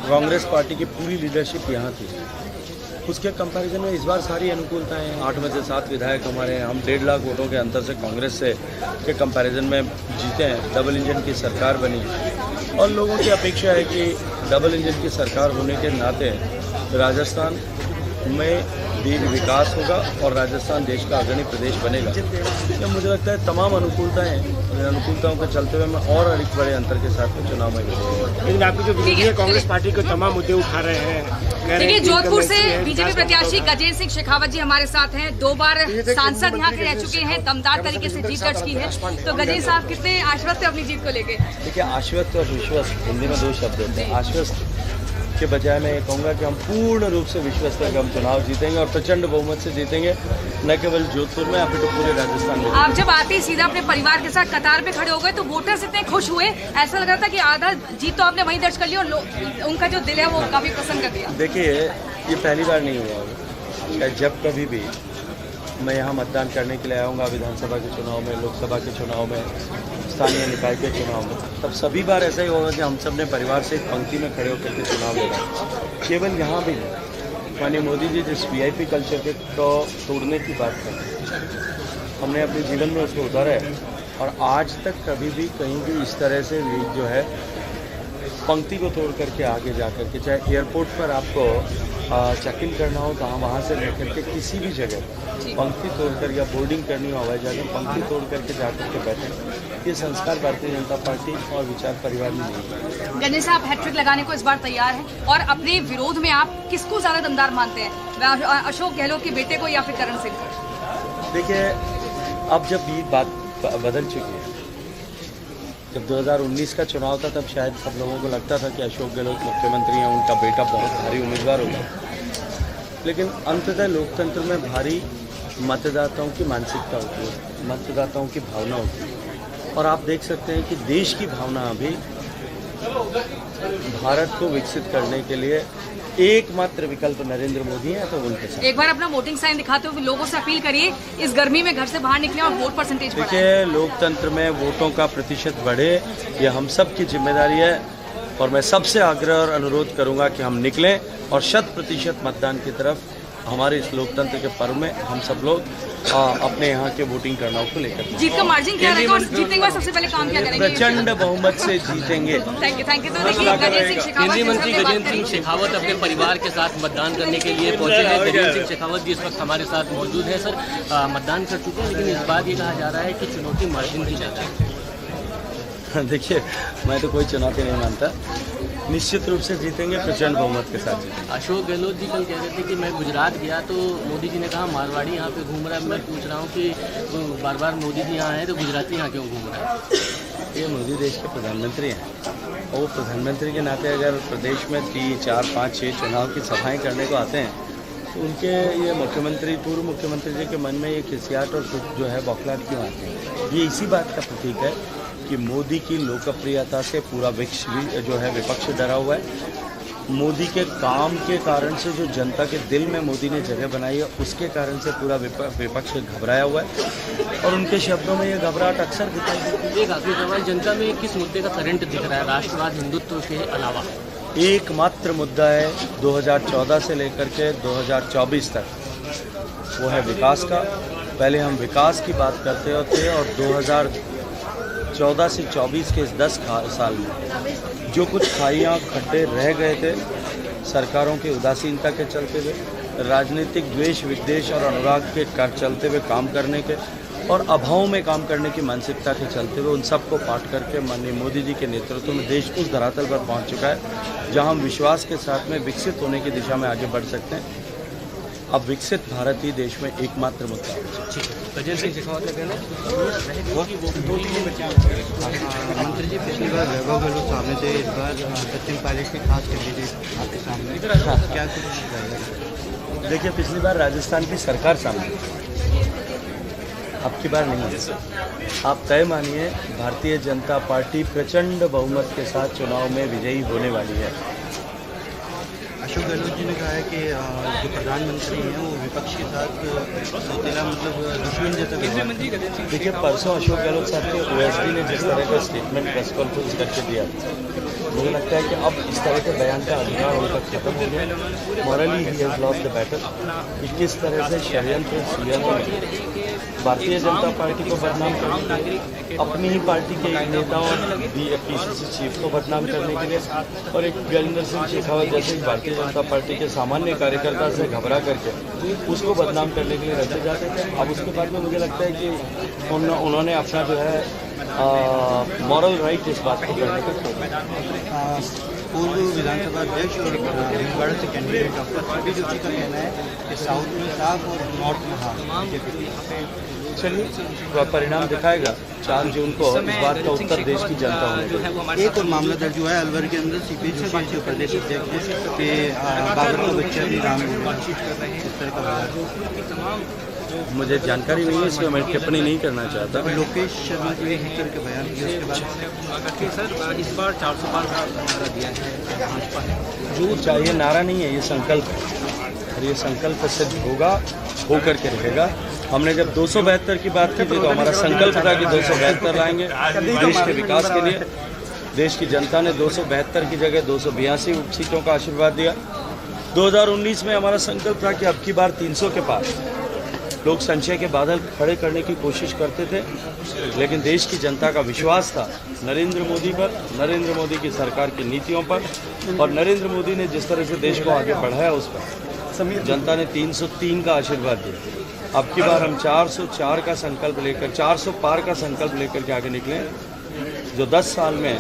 A: कांग्रेस पार्टी की पूरी लीडरशिप यहाँ थी। उसके कंपैरिजन में इस बार सारी अनुकूलताएं हैं। 8 में से 7 विधायक हमारे हैं, हम 1.5 लाख वोटों के अंतर से कांग्रेस से के कंपैरिजन में जीते हैं, डबल इंजन की सरकार बनी, और लोगों की अपेक्षा है कि डबल इंजन की सरकार होने के नाते राजस्थान में तेज विकास होगा और राजस्थान देश का अग्रणी प्रदेश बनेगा। तो मुझे लगता है तमाम अनुकूलताएं हैं, और अनुकूलताओं को चलते हुए मैं और अधिक बड़े अंतर के साथ में चुनाव में
G: लेकिन आपकी जो विरोधी है कांग्रेस पार्टी को तमाम मुद्दे उठा रहे हैं।
K: देखिए, जोधपुर से बीजेपी प्रत्याशी गजेंद्र सिंह शेखावत जी हमारे साथ हैं, 2 बार सांसद यहाँ के रह चुके हैं, दमदार तरीके से जीत दर्ज की है। तो गजेंद्र साहब कितने आश्वस्त है अपनी जीत को लेकर?
A: देखिए, आश्वस्त और विश्वस्त हिंदी में 2 शब्द होते हैं। आश्वस्त के बजाय मैं ये कहूँगा कि हम पूर्ण रूप से विश्वस्त हैं कि हम चुनाव जीतेंगे, और प्रचंड बहुमत से जीतेंगे, न केवल जोधपुर में, अभी तो पूरे राजस्थान में।
K: आप जब आते ही सीधा अपने परिवार के साथ कतार में खड़े हो गए, तो वोटर्स इतने खुश हुए, ऐसा लग रहा था कि आधा जीत तो आपने वहीं दर्ज कर लिया, और उनका जो दिल है वो काफी पसंद कर दिया।
A: देखिए, ये पहली बार नहीं हुआ होगा, जब कभी भी मैं यहाँ मतदान करने के लिए आऊँगा, विधानसभा के चुनाव में, लोकसभा के चुनाव में, स्थानीय निकाय के चुनाव में, तब सभी बार ऐसा ही होगा कि हम सब ने परिवार से एक पंक्ति में खड़े होकर के चुनाव लड़ा। केवल यहाँ भी नहीं, माननीय मोदी जी जिस वीआईपी कल्चर के को तोड़ने की बात करते हैं, हमने अपने जीवन में उसको उतारा है, और आज तक कभी भी कहीं भी इस तरह से जो है पंक्ति को तोड़ करके आगे जा कर के, चाहे एयरपोर्ट पर आपको चेक इन करना हो, कहाँ वहाँ से लेकर के किसी भी जगह पंक्ति तोड़कर, या बोर्डिंग करनी हो हवाई जहाज में, पंक्ति तोड़ करके जाकर के बैठे, ये संस्कार भारतीय जनता पार्टी और विचार परिवार में नहीं है।
K: गणेश साहब हैट्रिक लगाने को इस बार तैयार हैं, और अपने विरोध में आप किसको ज्यादा दमदार मानते हैं, अशोक गहलोत के बेटे को या फिर करण सिंह को?
A: देखिए, अब जब ये बात बदल चुकी है, जब 2019 का चुनाव था तब शायद सब लोगों को लगता था कि अशोक गहलोत मुख्यमंत्री हैं, उनका बेटा बहुत भारी उम्मीदवार होगा, लेकिन अंततः लोकतंत्र में भारी मतदाताओं की मानसिकता होती है, मतदाताओं की भावना होती है। और आप देख सकते हैं कि देश की भावना अभी भारत को विकसित करने के लिए एकमात्र विकल्प नरेंद्र मोदी है, तो उनके साथ
K: एक बार अपना वोटिंग साइन दिखाते हुए लोगों से अपील करिए इस गर्मी में घर से बाहर निकले और वोट परसेंटेज बढ़ाएं।
A: देखिए, लोकतंत्र में वोटों का प्रतिशत बढ़े, ये हम सब की जिम्मेदारी है और मैं सबसे आग्रह और अनुरोध करूंगा कि हम निकलें और 100% मतदान की तरफ हमारे इस लोकतंत्र के पर्व में हम सब लोग अपने यहाँ के वोटिंग टर्नआउट को लेकर
K: जीत का मार्जिन क्या रहेगा और जीतने के बाद सबसे पहले काम क्या करेंगे?
A: प्रचंड बहुमत से जीतेंगे।
K: Thank you. तो देखिए, केंद्रीय मंत्री
L: गजेंद्र सिंह शेखावत अपने परिवार के साथ मतदान करने के लिए पहुंचे हैं। गजेंद्र सिंह शेखावत जी इस वक्त हमारे साथ मौजूद है। सर, मतदान कर चुके हैं, लेकिन इस बात ये कहा जा रहा है कि चुनौती मार्जिन की ज़्यादा है।
A: देखिए, मैं तो कोई चुनौती नहीं मानता, निश्चित रूप से जीतेंगे, प्रचंड बहुमत के साथ जीतेंगे।
L: अशोक गहलोत जी कल कह रहे थे कि मैं गुजरात गया तो मोदी जी ने कहा मारवाड़ी यहाँ पे घूम रहा है, मैं पूछ रहा हूँ कि बार बार मोदी जी यहाँ आए तो गुजराती यहाँ क्यों घूम रहा है?
A: ये मोदी देश के प्रधानमंत्री हैं और वो प्रधानमंत्री के नाते अगर प्रदेश में 3, 4, 5, 6 चुनाव की सभाएँ करने को आते हैं तो उनके ये मुख्यमंत्री, पूर्व मुख्यमंत्री जी के मन में ये खिसियाट और जो है बौखलाहट क्यों आते हैं? ये इसी बात का प्रतीक है कि मोदी की लोकप्रियता से पूरा विपक्ष डरा हुआ है। मोदी के काम के कारण से जो जनता के दिल में मोदी ने जगह बनाई है, उसके कारण से पूरा विपक्ष घबराया हुआ है और उनके शब्दों में ये घबराहट अक्सर दिखाई देती है।
L: एक आखिरी सवाल, जनता में किस मुद्दे का करंट दिख रहा है राष्ट्रवाद हिंदुत्व के अलावा?
A: एकमात्र मुद्दा है 2014 से लेकर के 2024 तक, वो है विकास का। पहले हम विकास की बात करते होते और 2014 से 24 के इस 10 साल में जो कुछ खाइयाँ खड्डे रह गए थे सरकारों की उदासीनता के चलते हुए, राजनीतिक द्वेष विद्वेष और अनुराग के चलते हुए काम करने के और अभाव में काम करने की मानसिकता के चलते हुए, उन सबको पाट करके माननीय मोदी जी के नेतृत्व में देश उस धरातल पर पहुंच चुका है जहां हम विश्वास के साथ में विकसित होने की दिशा में आगे बढ़ सकते हैं। अब विकसित भारत ही देश में एकमात्र मुद्दा है।
L: गजेंद्र सिंह शेखावत का कहना है
F: मंत्री जी पिछली बार वैभव गहलोत सामने थे, इस बार सचिन पायलट के खास कैंडिडेट आपके सामने, क्या कुछ?
A: देखिए, पिछली बार राजस्थान की सरकार सामने, अब की बार नहीं है। आप तय मानिए, भारतीय जनता पार्टी प्रचंड बहुमत के साथ चुनाव में विजयी होने वाली है।
F: अशोक गहलोत जी ने कहा है कि जो प्रधानमंत्री हैं वो विपक्ष के साथ सौतेला दुश्मन जैसा।
A: देखिए, परसों अशोक गहलोत साहब के ओएसडी ने जिस तरह का स्टेटमेंट प्रेस कॉन्फ्रेंस करके दिया, मुझे लगता है कि अब इस तरह के बयान का अधिकार उनका खत्म हो गया। Morally he has lost the battle. कि किस तरह से षड्यंत्र भारतीय जनता पार्टी को बदनाम करने के लिए, अपनी ही पार्टी के एक नेताओं PCC चीफ को बदनाम करने के लिए और एक गजेंद्र सिंह शेखावत जैसे भारतीय जनता पार्टी के सामान्य कार्यकर्ता से घबरा करके उसको बदनाम करने के लिए रखे जाते थे। अब उसके बाद में मुझे लगता है कि उन्होंने अपना जो है मॉरल राइट इस बात को करने का
F: पूर्व विधानसभा अध्यक्ष और भीलवाड़ा से कैंडिडेट डॉक्टर सीपी जोशी का कहना है कि साउथ में साफ और नॉर्थ में हाफ।
A: चलिए, परिणाम दिखाएगा 4 जून को इस बात का उत्तर देश की जनता होने।
F: एक और मामला दर्ज हुआ है अलवर के अंदर, सीपी जोशी जो प्रदेश अध्यक्ष हैं कि बाबर का बच्चा भी राम इस तरह का।
A: मुझे जानकारी नहीं है, इसमें मैं टिप्पणी नहीं करना चाहता।
F: लोकेश शर्मा जी ने इस तरह के बयान किए उसके बाद
L: सर इस बार 400 पार का नारा दिया है।
A: जो चाहिए नारा नहीं है, ये संकल्प है और ये संकल्प सिद्ध होगा, होकर के रहेगा। हमने जब 272 की बात की थी तो हमारा संकल्प था कि 272 लाएंगे देश के विकास के लिए। देश की जनता ने 272 की जगह 282 सीटों का आशीर्वाद दिया। 2019 में हमारा संकल्प था कि अब की बार 300 के पास। लोग संशय के बादल खड़े करने की कोशिश करते थे, लेकिन देश की जनता का विश्वास था नरेंद्र मोदी पर, नरेंद्र मोदी की सरकार की नीतियों पर और नरेंद्र मोदी ने जिस तरह से देश को आगे बढ़ाया उस पर जनता ने 303 का आशीर्वाद दिया। अब की बार हम 404 का संकल्प लेकर, 400 पार का संकल्प लेकर के आगे निकले, जो 10 साल में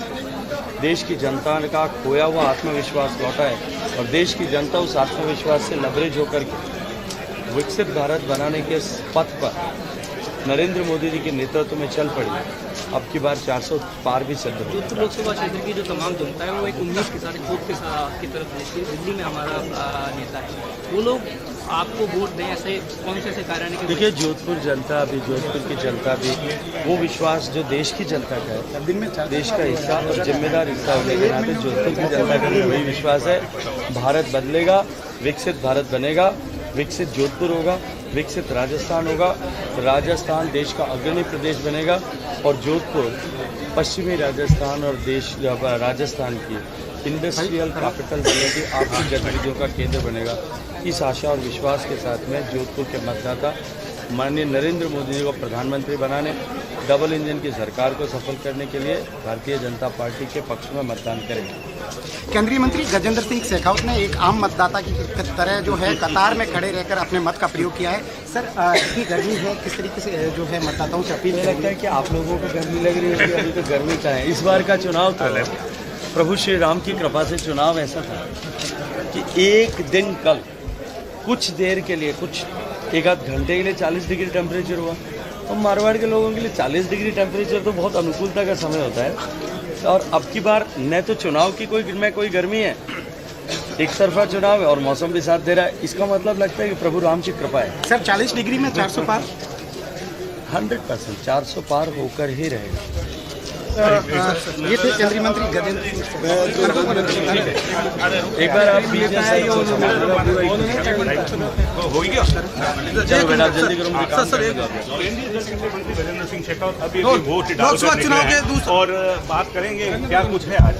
A: देश की जनता का खोया हुआ आत्मविश्वास लौटा है और देश की जनता उस आत्मविश्वास से लबरेज होकर के विकसित भारत बनाने के पथ पर नरेंद्र मोदी जी के नेतृत्व में चल पड़ी, अब की बार 400 पार भी चल रही है।
L: जोधपुर लोकसभा क्षेत्र की जो तमाम जनता है वो एक उम्मीद के साथ, एक होप के साथ की तरफ देखती है। दिल्ली में हमारा नेता है, वो लोग आपको वोट दें, ऐसे कौन से कारण है?
A: देखिए, जोधपुर जनता भी, जोधपुर की जनता भी वो विश्वास जो देश की जनता का है, देश का हिस्सा और जिम्मेदार हिस्सा होने के नाते जोधपुर की जनता का भी वही विश्वास है। भारत बदलेगा, विकसित भारत बनेगा, विकसित जोधपुर होगा, विकसित राजस्थान होगा, राजस्थान देश का अग्रणी प्रदेश बनेगा और जोधपुर पश्चिमी राजस्थान और राजस्थान की इंडस्ट्रियल कैपिटल बनेगी, आर्थिक गतिविधियों का केंद्र बनेगा। इस आशा और विश्वास के साथ में जोधपुर के मतदाता माननीय नरेंद्र मोदी जी को प्रधानमंत्री बनाने, डबल इंजन की सरकार को सफल करने के लिए भारतीय जनता पार्टी के पक्ष में मतदान करेंगे।
M: केंद्रीय मंत्री गजेंद्र सिंह शेखावत ने एक आम मतदाता की तरह जो है कतार में खड़े रहकर अपने मत का प्रयोग किया है। सर, इतनी गर्मी है, किस तरीके से जो है मतदाताओं से अपील
A: लगता है कि आप लोगों को गर्मी लग रही है? अभी तो गर्मी का है। इस बार का चुनाव तो प्रभु श्री राम की कृपा से चुनाव ऐसा था कि एक दिन कल कुछ देर के लिए, कुछ एक आध घंटे के लिए 40 डिग्री टेम्परेचर हुआ। तो मारवाड़ के लोगों के लिए 40 डिग्री टेम्परेचर तो बहुत अनुकूलता का समय होता है। और अब की बार न तो चुनाव की कोई गर्मी है, एक तरफा चुनाव है और मौसम भी साथ दे रहा है। इसका मतलब लगता है कि प्रभु राम की कृपा है।
M: सर, 40 डिग्री में 400 पार
A: 100% 400 पार होकर ही रहेगा।
M: ये थे केंद्रीय मंत्री गजेंद्र सिंह।
A: एक बार आप बीच में जल्दी करो।
H: गजेंद्र सिंह शेखावत अभी वोट लोकसभा चुनाव के दूसरे और बात करेंगे, क्या कुछ है आज?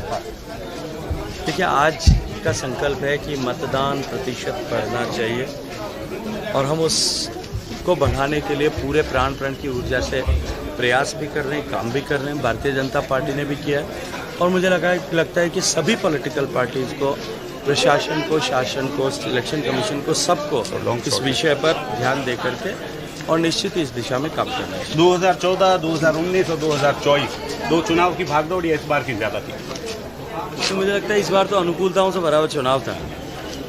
A: देखिए, आज का संकल्प है कि मतदान प्रतिशत बढ़ना चाहिए और हम उसको बढ़ाने के लिए पूरे प्राण की ऊर्जा से प्रयास भी कर रहे हैं, काम भी कर रहे हैं। भारतीय जनता पार्टी ने भी किया है और मुझे लगता है कि सभी पॉलिटिकल पार्टीज को, प्रशासन को, शासन को, इलेक्शन कमीशन को, सबको इस विषय पर ध्यान दे करके और निश्चित इस दिशा में काम करना है।
H: 2014, 2019 और 2024 दो चुनाव की भागदौड़ इस बार की ज़्यादा थी।
A: तो मुझे लगता है इस बार तो अनुकूलताओं से भरा हुआ चुनाव था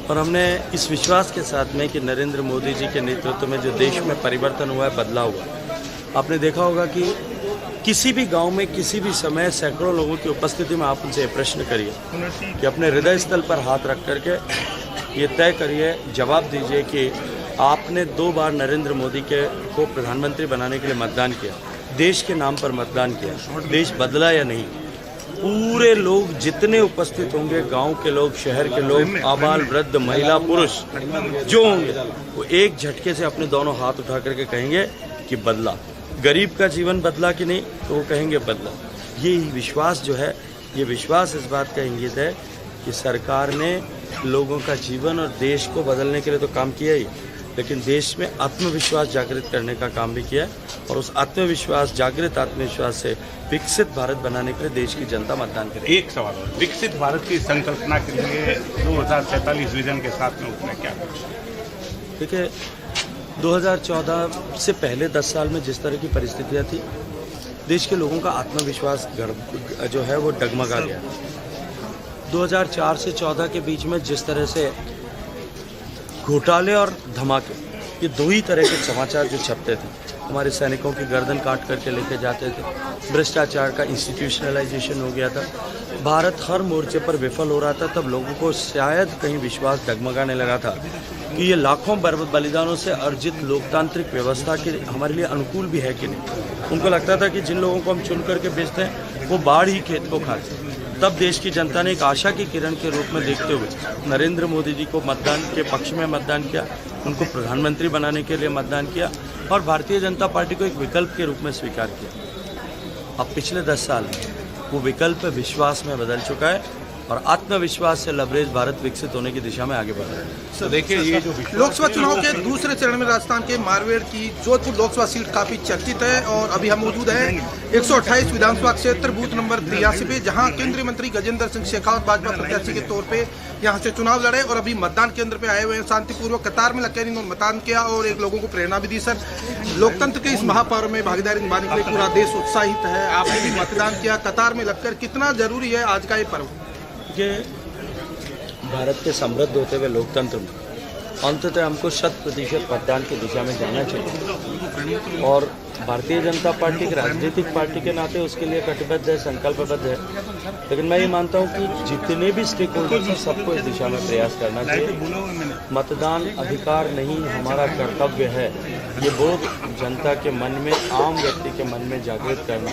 A: और हमने इस विश्वास के साथ में कि नरेंद्र मोदी जी के नेतृत्व में जो देश में परिवर्तन हुआ है, बदलाव हुआ। आपने देखा होगा कि किसी भी गांव में किसी भी समय सैकड़ों लोगों की उपस्थिति में आप उनसे प्रश्न करिए कि अपने हृदय स्थल पर हाथ रख करके ये तय करिए, जवाब दीजिए कि आपने 2 बार नरेंद्र मोदी को प्रधानमंत्री बनाने के लिए मतदान किया, देश के नाम पर मतदान किया, देश बदला या नहीं? पूरे लोग जितने उपस्थित होंगे, गांव के लोग, शहर के लोग, आबाल वृद्ध, महिला पुरुष जो होंगे, वो एक झटके से अपने दोनों हाथ उठा करके कहेंगे कि बदला। गरीब का जीवन बदला कि नहीं, तो वो कहेंगे बदला। ये विश्वास जो है, ये विश्वास इस बात का इंगित है कि सरकार ने लोगों का जीवन और देश को बदलने के लिए तो काम किया ही, लेकिन देश में आत्मविश्वास जागृत करने का काम भी किया है और उस जागृत आत्मविश्वास से विकसित भारत बनाने के लिए देश की जनता मतदान करे।
H: एक सवाल और, विकसित भारत की संकल्पना के लिए 2047 विजन के साथ में उसमें क्या कुछ?
A: देखिए, 2014 से पहले 10 साल में जिस तरह की परिस्थितियाँ थी, देश के लोगों का आत्मविश्वास जो है वो डगमगा गया। 2004 से 14 के बीच में जिस तरह से घोटाले और धमाके, ये 2 ही तरह के समाचार जो छपते थे, हमारे सैनिकों की गर्दन काट करके लेके जाते थे, भ्रष्टाचार का इंस्टीट्यूशनलाइजेशन हो गया था, भारत हर मोर्चे पर विफल हो रहा था, तब लोगों को शायद कहीं विश्वास डगमगाने लगा था कि ये लाखों बलिदानों से अर्जित लोकतांत्रिक व्यवस्था के हमारे लिए अनुकूल भी है कि नहीं। उनको लगता था कि जिन लोगों को हम चुन करके भेजते हैं वो बाढ़ ही खेत को खाते हैं। तब देश की जनता ने एक आशा की किरण के रूप में देखते हुए नरेंद्र मोदी जी को मतदान के पक्ष में मतदान किया, उनको प्रधानमंत्री बनाने के लिए मतदान किया और भारतीय जनता पार्टी को एक विकल्प के रूप में स्वीकार किया। अब पिछले 10 साल में वो विकल्प विश्वास में बदल चुका है और आत्मविश्वास से लबरेज भारत विकसित होने की दिशा में आगे बढ़ रहा है।
H: तो देखिए, ये जो
N: लोकसभा चुनाव के दूसरे चरण में राजस्थान के मारवेड़ की जोधपुर लोकसभा सीट काफी चर्चित है और अभी हम मौजूद हैं 128 विधानसभा क्षेत्र बूथ नंबर 83 पे, जहां केंद्रीय मंत्री गजेंद्र सिंह शेखावत भाजपा प्रत्याशी के तौर पे यहां से चुनाव लड़े और अभी मतदान केंद्र पे आए हुए हैं। शांतिपूर्वक कतार में लगकर इन्होंने मतदान किया और एक लोगों को प्रेरणा भी दी। सर, लोकतंत्र के इस महापर्व में भागीदारी निभाने के लिए पूरा देश उत्साहित है, आपने भी मतदान किया कतार में लगकर, कितना जरूरी है आज का ये पर्व?
A: कि भारत के समृद्ध होते हुए लोकतंत्र में अंततः हमको 100% मतदान की दिशा में जाना चाहिए और भारतीय जनता पार्टी एक राजनीतिक पार्टी के नाते उसके लिए कटिबद्ध है, संकल्पबद्ध है। लेकिन मैं ये मानता हूँ कि जितने भी स्टेक होल्डर्स हैं सबको इस दिशा में प्रयास करना चाहिए। मतदान अधिकार नहीं, हमारा कर्तव्य है। ये बोध जनता के मन में, आम व्यक्ति के मन में जागृत करना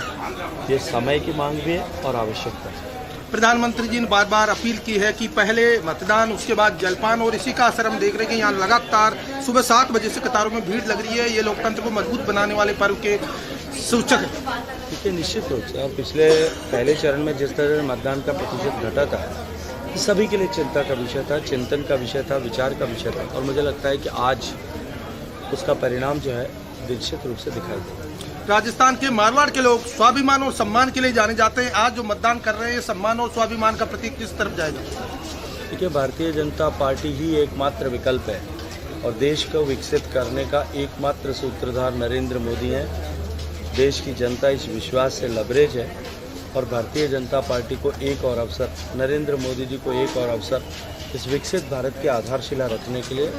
A: ये समय की मांग भी है और आवश्यकता है।
N: प्रधानमंत्री जी ने बार बार अपील की है कि पहले मतदान, उसके बाद जलपान, और इसी का असर हम देख रहे हैं कि यहाँ लगातार सुबह 7 बजे से कतारों में भीड़ लग रही है। ये लोकतंत्र को मजबूत बनाने वाले पर्व के सूचक है।
A: देखिए, निश्चित रूप से और पिछले पहले चरण में जिस तरह मतदान का प्रतिशत घटा था, सभी के लिए चिंता का विषय था, चिंतन का विषय था, विचार का विषय था। और मुझे लगता है कि आज उसका परिणाम जो है निश्चित रूप से दिखाई देगा।
N: राजस्थान के मारवाड़ के लोग स्वाभिमान और सम्मान के लिए जाने जाते हैं। आज जो मतदान कर रहे हैं, सम्मान और स्वाभिमान का प्रतीक किस तरफ जाएगा?
A: देखिए, भारतीय जनता पार्टी ही एकमात्र विकल्प है और देश को विकसित करने का एकमात्र सूत्रधार नरेंद्र मोदी हैं। देश की जनता इस विश्वास से लबरेज है और भारतीय जनता पार्टी को एक और अवसर, नरेंद्र मोदी जी को एक और अवसर इस विकसित भारत की आधारशिला रखने के लिए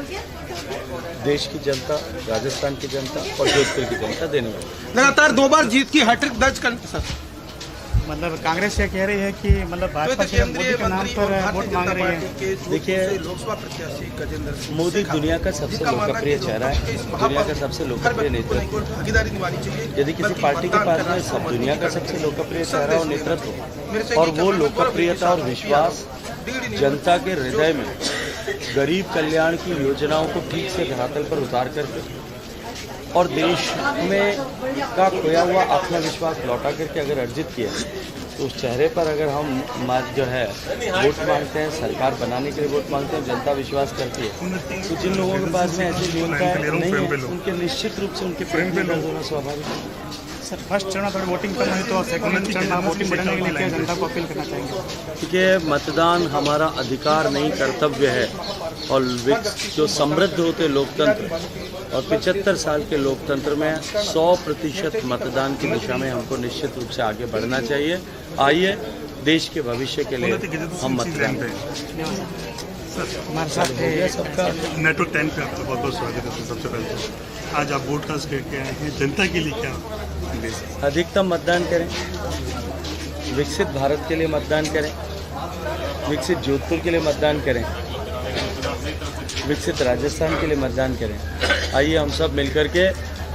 A: देश की जनता, राजस्थान की जनता और जोधपुर की जनता देने वाली।
N: लगातार 2 बार जीत की हैट्रिक दर्ज करने सर,
M: मतलब कांग्रेस ये कह रही है कि मतलब भाजपा के मोदी के नाम पर वोट मांग रही है।
A: देखिए,
N: लोकसभा प्रत्याशी गजेंद्र सिंह
A: मोदी दुनिया का सबसे लोकप्रिय चेहरा है, दुनिया का सबसे लोकप्रिय नेतृत्व।
N: भागीदारी निभानी चाहिए।
A: यदि किसी पार्टी के पास में सब दुनिया का सबसे लोकप्रिय चेहरा और नेतृत्व और वो लोकप्रियता और विश्वास जनता के हृदय में गरीब कल्याण की योजनाओं को ठीक से धरातल पर उतार करके और देश में का खोया हुआ आत्मविश्वास लौटा करके अगर अर्जित किया, तो उस चेहरे पर अगर हम जो है वोट मांगते हैं, सरकार बनाने के लिए वोट मांगते हैं, जनता विश्वास करती है, तो जिन लोगों के पास में ऐसी योग्यता नहीं है, उनके निश्चित रूप से उनके प्रेम में दर्द होना स्वाभाविक है।
M: सर, फर्स्ट चरण थोड़ी वोटिंग कम हुई तो सेकंड चरण वोटिंग बढ़ाने के लिए जनता को अपील करना चाहेंगे?
A: देखिए, मतदान हमारा अधिकार नहीं, कर्तव्य है। और जो समृद्ध होते लोकतंत्र और 75 साल के लोकतंत्र में 100% मतदान की दिशा में हमको निश्चित रूप से आगे बढ़ना चाहिए। आइए, देश के भविष्य के लिए हम मतदान करें।
M: हमारे साथ
A: सबका
H: नेटवर्क 10 पे आपका बहुत बहुत स्वागत है। सबसे पहले तो आज आप वोट कास्ट करके आए हैं, जनता के लिए क्या संदेश?
A: अधिकतम मतदान करें, विकसित भारत के लिए मतदान करें, विकसित जोधपुर के लिए मतदान करें, विकसित राजस्थान के लिए मतदान करें। आइए हम सब मिलकर के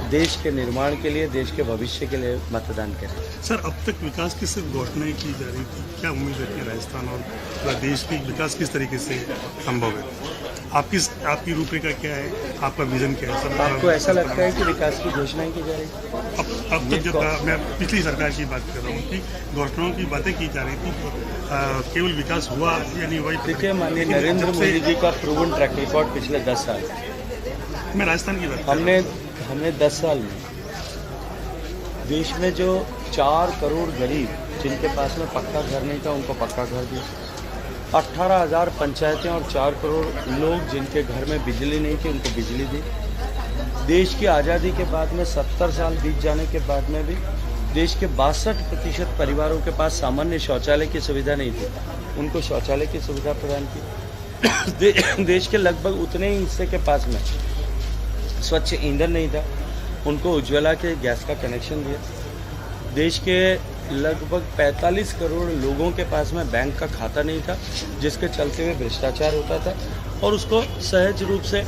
A: देश के निर्माण के लिए, देश के भविष्य के लिए मतदान करें।
H: सर, अब तक विकास की सिर्फ घोषणाएं की जा रही थी, क्या उम्मीद रखती है राजस्थान और पूरा देश की विकास किस तरीके से संभव है? आपकी रूपरेखा क्या है, आपका विजन क्या है सर?
A: आपको ऐसा लगता है कि विकास की घोषणाएं की जा रही है?
H: अब तक जब मैं पिछली सरकार की बात कर रहा हूँ कि घोषणाओं की बातें की जा रही थी, केवल विकास हुआ या नहीं हुआ?
A: देखिए, माननीय नरेंद्र मोदी जी का प्रूवन ट्रैक रिकॉर्ड पिछले 10 साल,
H: मैं राजस्थान की बात
A: हमने 10 साल में देश में जो 4 करोड़ गरीब जिनके पास में पक्का घर नहीं था, उनको पक्का घर दिया। 18,000 पंचायतें और 4 करोड़ लोग जिनके घर में बिजली नहीं थी, उनको बिजली दी। देश की आज़ादी के बाद में 70 साल बीत जाने के बाद में भी देश के 62% परिवारों के पास सामान्य शौचालय की सुविधा नहीं थी, उनको शौचालय की सुविधा प्रदान की। देश के लगभग उतने ही हिस्से के पास में स्वच्छ ईंधन नहीं था, उनको उज्ज्वला के गैस का कनेक्शन दिया। देश के लगभग 45 करोड़ लोगों के पास में बैंक का खाता नहीं था, जिसके चलते हुए भ्रष्टाचार होता था और उसको सहज रूप से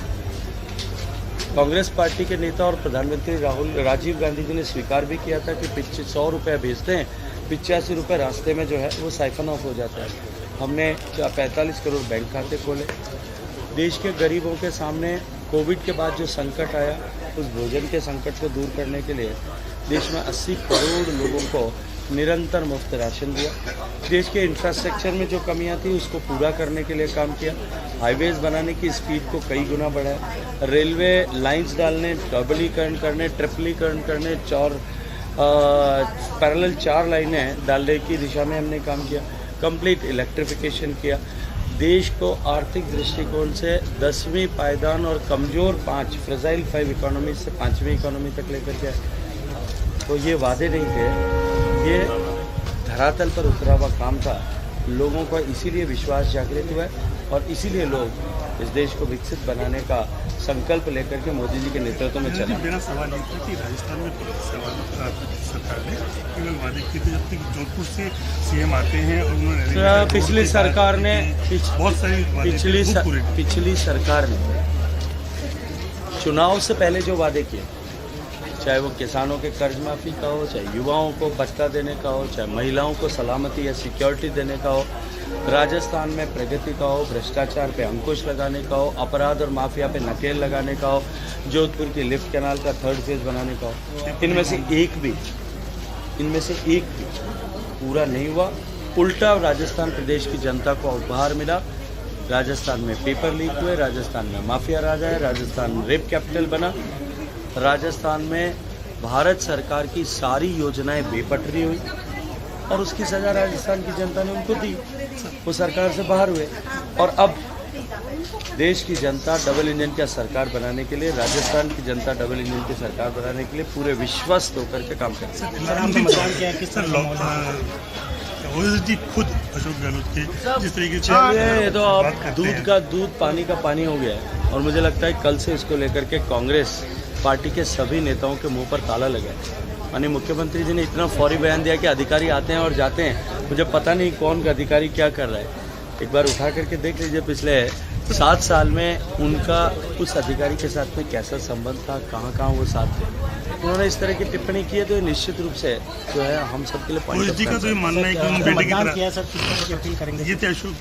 A: कांग्रेस पार्टी के नेता और प्रधानमंत्री राजीव गांधी जी ने स्वीकार भी किया था कि 100 रुपये भेजते हैं, 85 रुपये रास्ते में जो है वो साइफन ऑफ हो जाता है। हमने 45 करोड़ बैंक खाते खोले। देश के गरीबों के सामने कोविड के बाद जो संकट आया, उस भोजन के संकट को दूर करने के लिए देश में 80 करोड़ लोगों को निरंतर मुफ्त राशन दिया। देश के इंफ्रास्ट्रक्चर में जो कमियां थी उसको पूरा करने के लिए काम किया। हाईवेज बनाने की स्पीड को कई गुना बढ़ाया। रेलवे लाइंस डालने, डबलीकरण करने, ट्रिपलीकरण करने, पैरेलल 4 लाइनें डालने की दिशा में हमने काम किया। कंप्लीट इलेक्ट्रिफिकेशन किया। देश को आर्थिक दृष्टिकोण से 10वीं पायदान और कमज़ोर 5 फ्रेजाइल 5 इकोनॉमी से 5वीं इकोनॉमी तक लेकर के आए। तो ये वादे नहीं थे, ये धरातल पर उतरा हुआ काम था। लोगों का इसीलिए विश्वास जागृत हुआ है और इसीलिए लोग इस देश को विकसित बनाने का संकल्प लेकर के मोदी जी के नेतृत्व में चले।
H: मेरा सवाल ये था कि राजस्थान में सरकार ने केवल वादे किए थे, जब तक जोधपुर से सीएम आते हैं और उन्होंने
A: पिछली सरकार ने
H: बहुत सारी
A: पिछली सरकार ने चुनाव से पहले जो वादे किए, चाहे वो किसानों के कर्ज माफ़ी का हो, चाहे युवाओं को भत्ता देने का हो, चाहे महिलाओं को सलामती या सिक्योरिटी देने का हो, राजस्थान में प्रगति का हो, भ्रष्टाचार पे अंकुश लगाने का हो, अपराध और माफिया पे नकेल लगाने का हो, जोधपुर की लिफ्ट कैनाल का 3rd फेज बनाने का हो, इनमें से एक भी पूरा नहीं हुआ। उल्टा राजस्थान प्रदेश की जनता को उपहार मिला। राजस्थान में पेपर लीक हुए, राजस्थान में माफिया राज है, राजस्थान में रेप कैपिटल बना, राजस्थान में भारत सरकार की सारी योजनाएं बेपटरी हुई और उसकी सजा राजस्थान की जनता ने उनको दी। वो सरकार से बाहर हुए और अब देश की जनता डबल इंजन की सरकार बनाने के लिए, राजस्थान की जनता डबल इंजन की सरकार बनाने के लिए पूरे विश्वस्त होकर के काम करते हैं।
H: जी खुद अशोक गहलोत के जिस तरीके से
A: ये तो अब दूध का दूध पानी का पानी हो गया है और मुझे लगता है कल से इसको लेकर के कांग्रेस पार्टी के सभी नेताओं के मुंह पर ताला लगा है। माननीय मुख्यमंत्री जी ने इतना फौरी बयान दिया कि अधिकारी आते हैं और जाते हैं, मुझे पता नहीं कौन का अधिकारी क्या कर रहा है। एक बार उठा करके देख लीजिए पिछले 7 साल में उनका उस अधिकारी के साथ में कैसा संबंध था, कहाँ वो साथ थे। उन्होंने इस तरह की टिप्पणी की है तो निश्चित रूप से जो है हम सबके लिए पॉइंट
H: जी का तो ये मानना है कि उन बेटे की तरह ये थे अशोक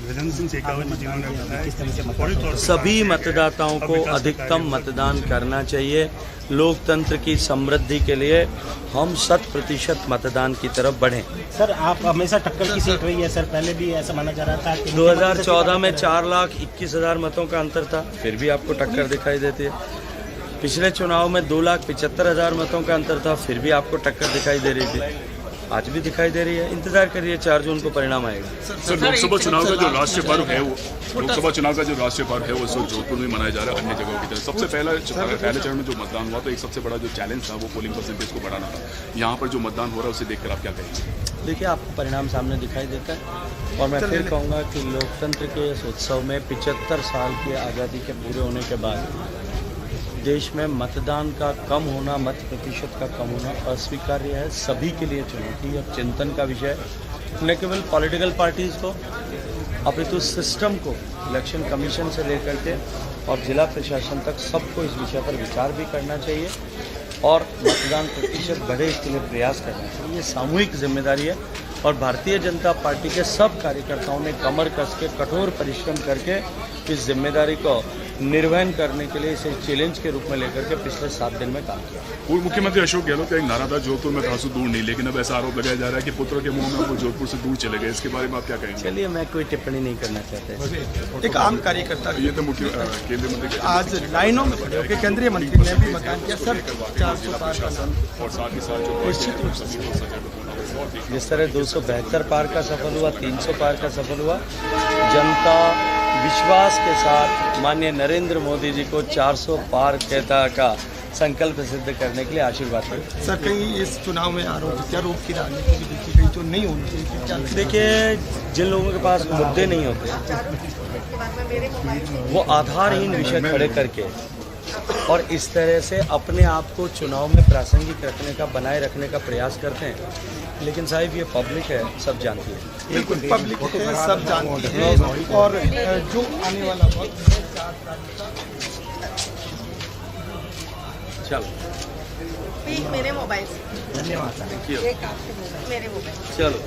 H: गजेंद्र सिंह शेखावत जी जिन्होंने
A: सभी मतदाताओं को अधिकतम मतदान करना चाहिए। लोकतंत्र की समृद्धि के लिए हम 100% मतदान की तरफ बढ़ें।
M: सर आप हमेशा टक्कर की सीट रही है सर, पहले भी ऐसा माना जा रहा था कि
A: 2014 में 4,21,000 मतों का अंतर था, फिर भी आपको टक्कर दिखाई देती है। पिछले चुनाव में 2,75,000 मतों का अंतर था, फिर भी आपको टक्कर दिखाई दे रही थी, आज भी दिखाई दे रही है। इंतजार करिए, 4 जून को परिणाम आएगा।
O: सर लोकसभा चुनाव का जो राष्ट्रीय पर्व है वो जोधपुर में मनाया जा रहा है अन्य जगहों की तरह। सबसे पहले चरण में जो मतदान हुआ तो एक सबसे बड़ा जो चैलेंज था वो पोलिंग परसेंटेज को बढ़ाना था। यहाँ पर जो मतदान हो रहा है उसे देखकर आप क्या कहेंगे?
A: देखिए, आपको परिणाम सामने दिखाई देता है और मैं फिर कहूँगा कि लोकतंत्र के इस उत्सव में 75 साल की आज़ादी के पूरे होने के बाद देश में मतदान का कम होना, मत प्रतिशत का कम होना अस्वीकार्य है। सभी के लिए चुनौती और चिंतन का विषय, न केवल पॉलिटिकल पार्टीज़ को अपितु सिस्टम को, इलेक्शन कमीशन से लेकर के और जिला प्रशासन तक सबको इस विषय पर विचार भी करना चाहिए और मतदान प्रतिशत बढ़े इसके लिए प्रयास करना चाहिए। ये सामूहिक जिम्मेदारी है और भारतीय जनता पार्टी के सब कार्यकर्ताओं ने कमर कस के कठोर परिश्रम करके इस जिम्मेदारी को निर्वहन करने के लिए इसे चैलेंज के रूप में लेकर के पिछले 7 दिन में काम किया।
O: पूर्व मुख्यमंत्री अशोक गहलोत का एक नारा था, जोधपुर में खासू दूर नहीं, लेकिन अब ऐसा आरोप लगाया जा रहा है कि पुत्र के मुंह में वो जोधपुर से दूर चले गए। इसके बारे में आप क्या कहेंगे?
A: चलिए, मैं कोई टिप्पणी नहीं करना चाहता।
N: एक आम कार्यकर्ता
O: ये तो मुख्य केंद्रीय मंत्री
N: आज लाइनों में खड़े होकर केंद्रीय मंत्री ने भी बता दिया सर 400 पार
O: और साथ ही साथ
A: जिस तरह 272 पार का सफल हुआ, 300 पार का सफल हुआ, जनता विश्वास के साथ माननीय नरेंद्र मोदी जी को 400 पार का संकल्प सिद्ध करने के लिए आशीर्वाद करें।
N: सर कहीं इस चुनाव में आरोप की राजनीति भी देखी गई जो नहीं होनी चाहिए।
A: देखिए, जिन लोगों के पास मुद्दे नहीं होते वो आधारहीन विषय खड़े करके और इस तरह से अपने आप को चुनाव में प्रासंगिक रखने का, बनाए रखने का प्रयास करते हैं। लेकिन साहिब, ये पब्लिक है, सब जानती है।
N: बिल्कुल पब्लिक है, सब जानती है और जो आने वाला वक्त
A: चलो
D: मेरे मोबाइल से।
A: धन्यवाद,
D: मेरे मोबाइल।
A: चलो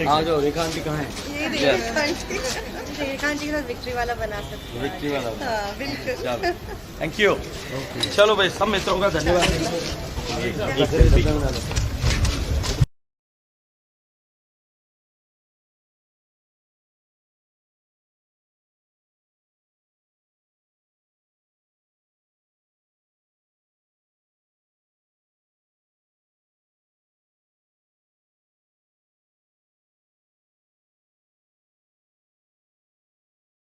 A: आ जाओ। रेखा आंटी कहाँ है?
D: रेखा आंटी के साथ विक्ट्री वाला बना सकते हैं।
A: विक्ट्री वाला,
D: हाँ बिल्कुल।
A: चलो, थैंक यू। चलो भाई, सब मित्रों का धन्यवाद।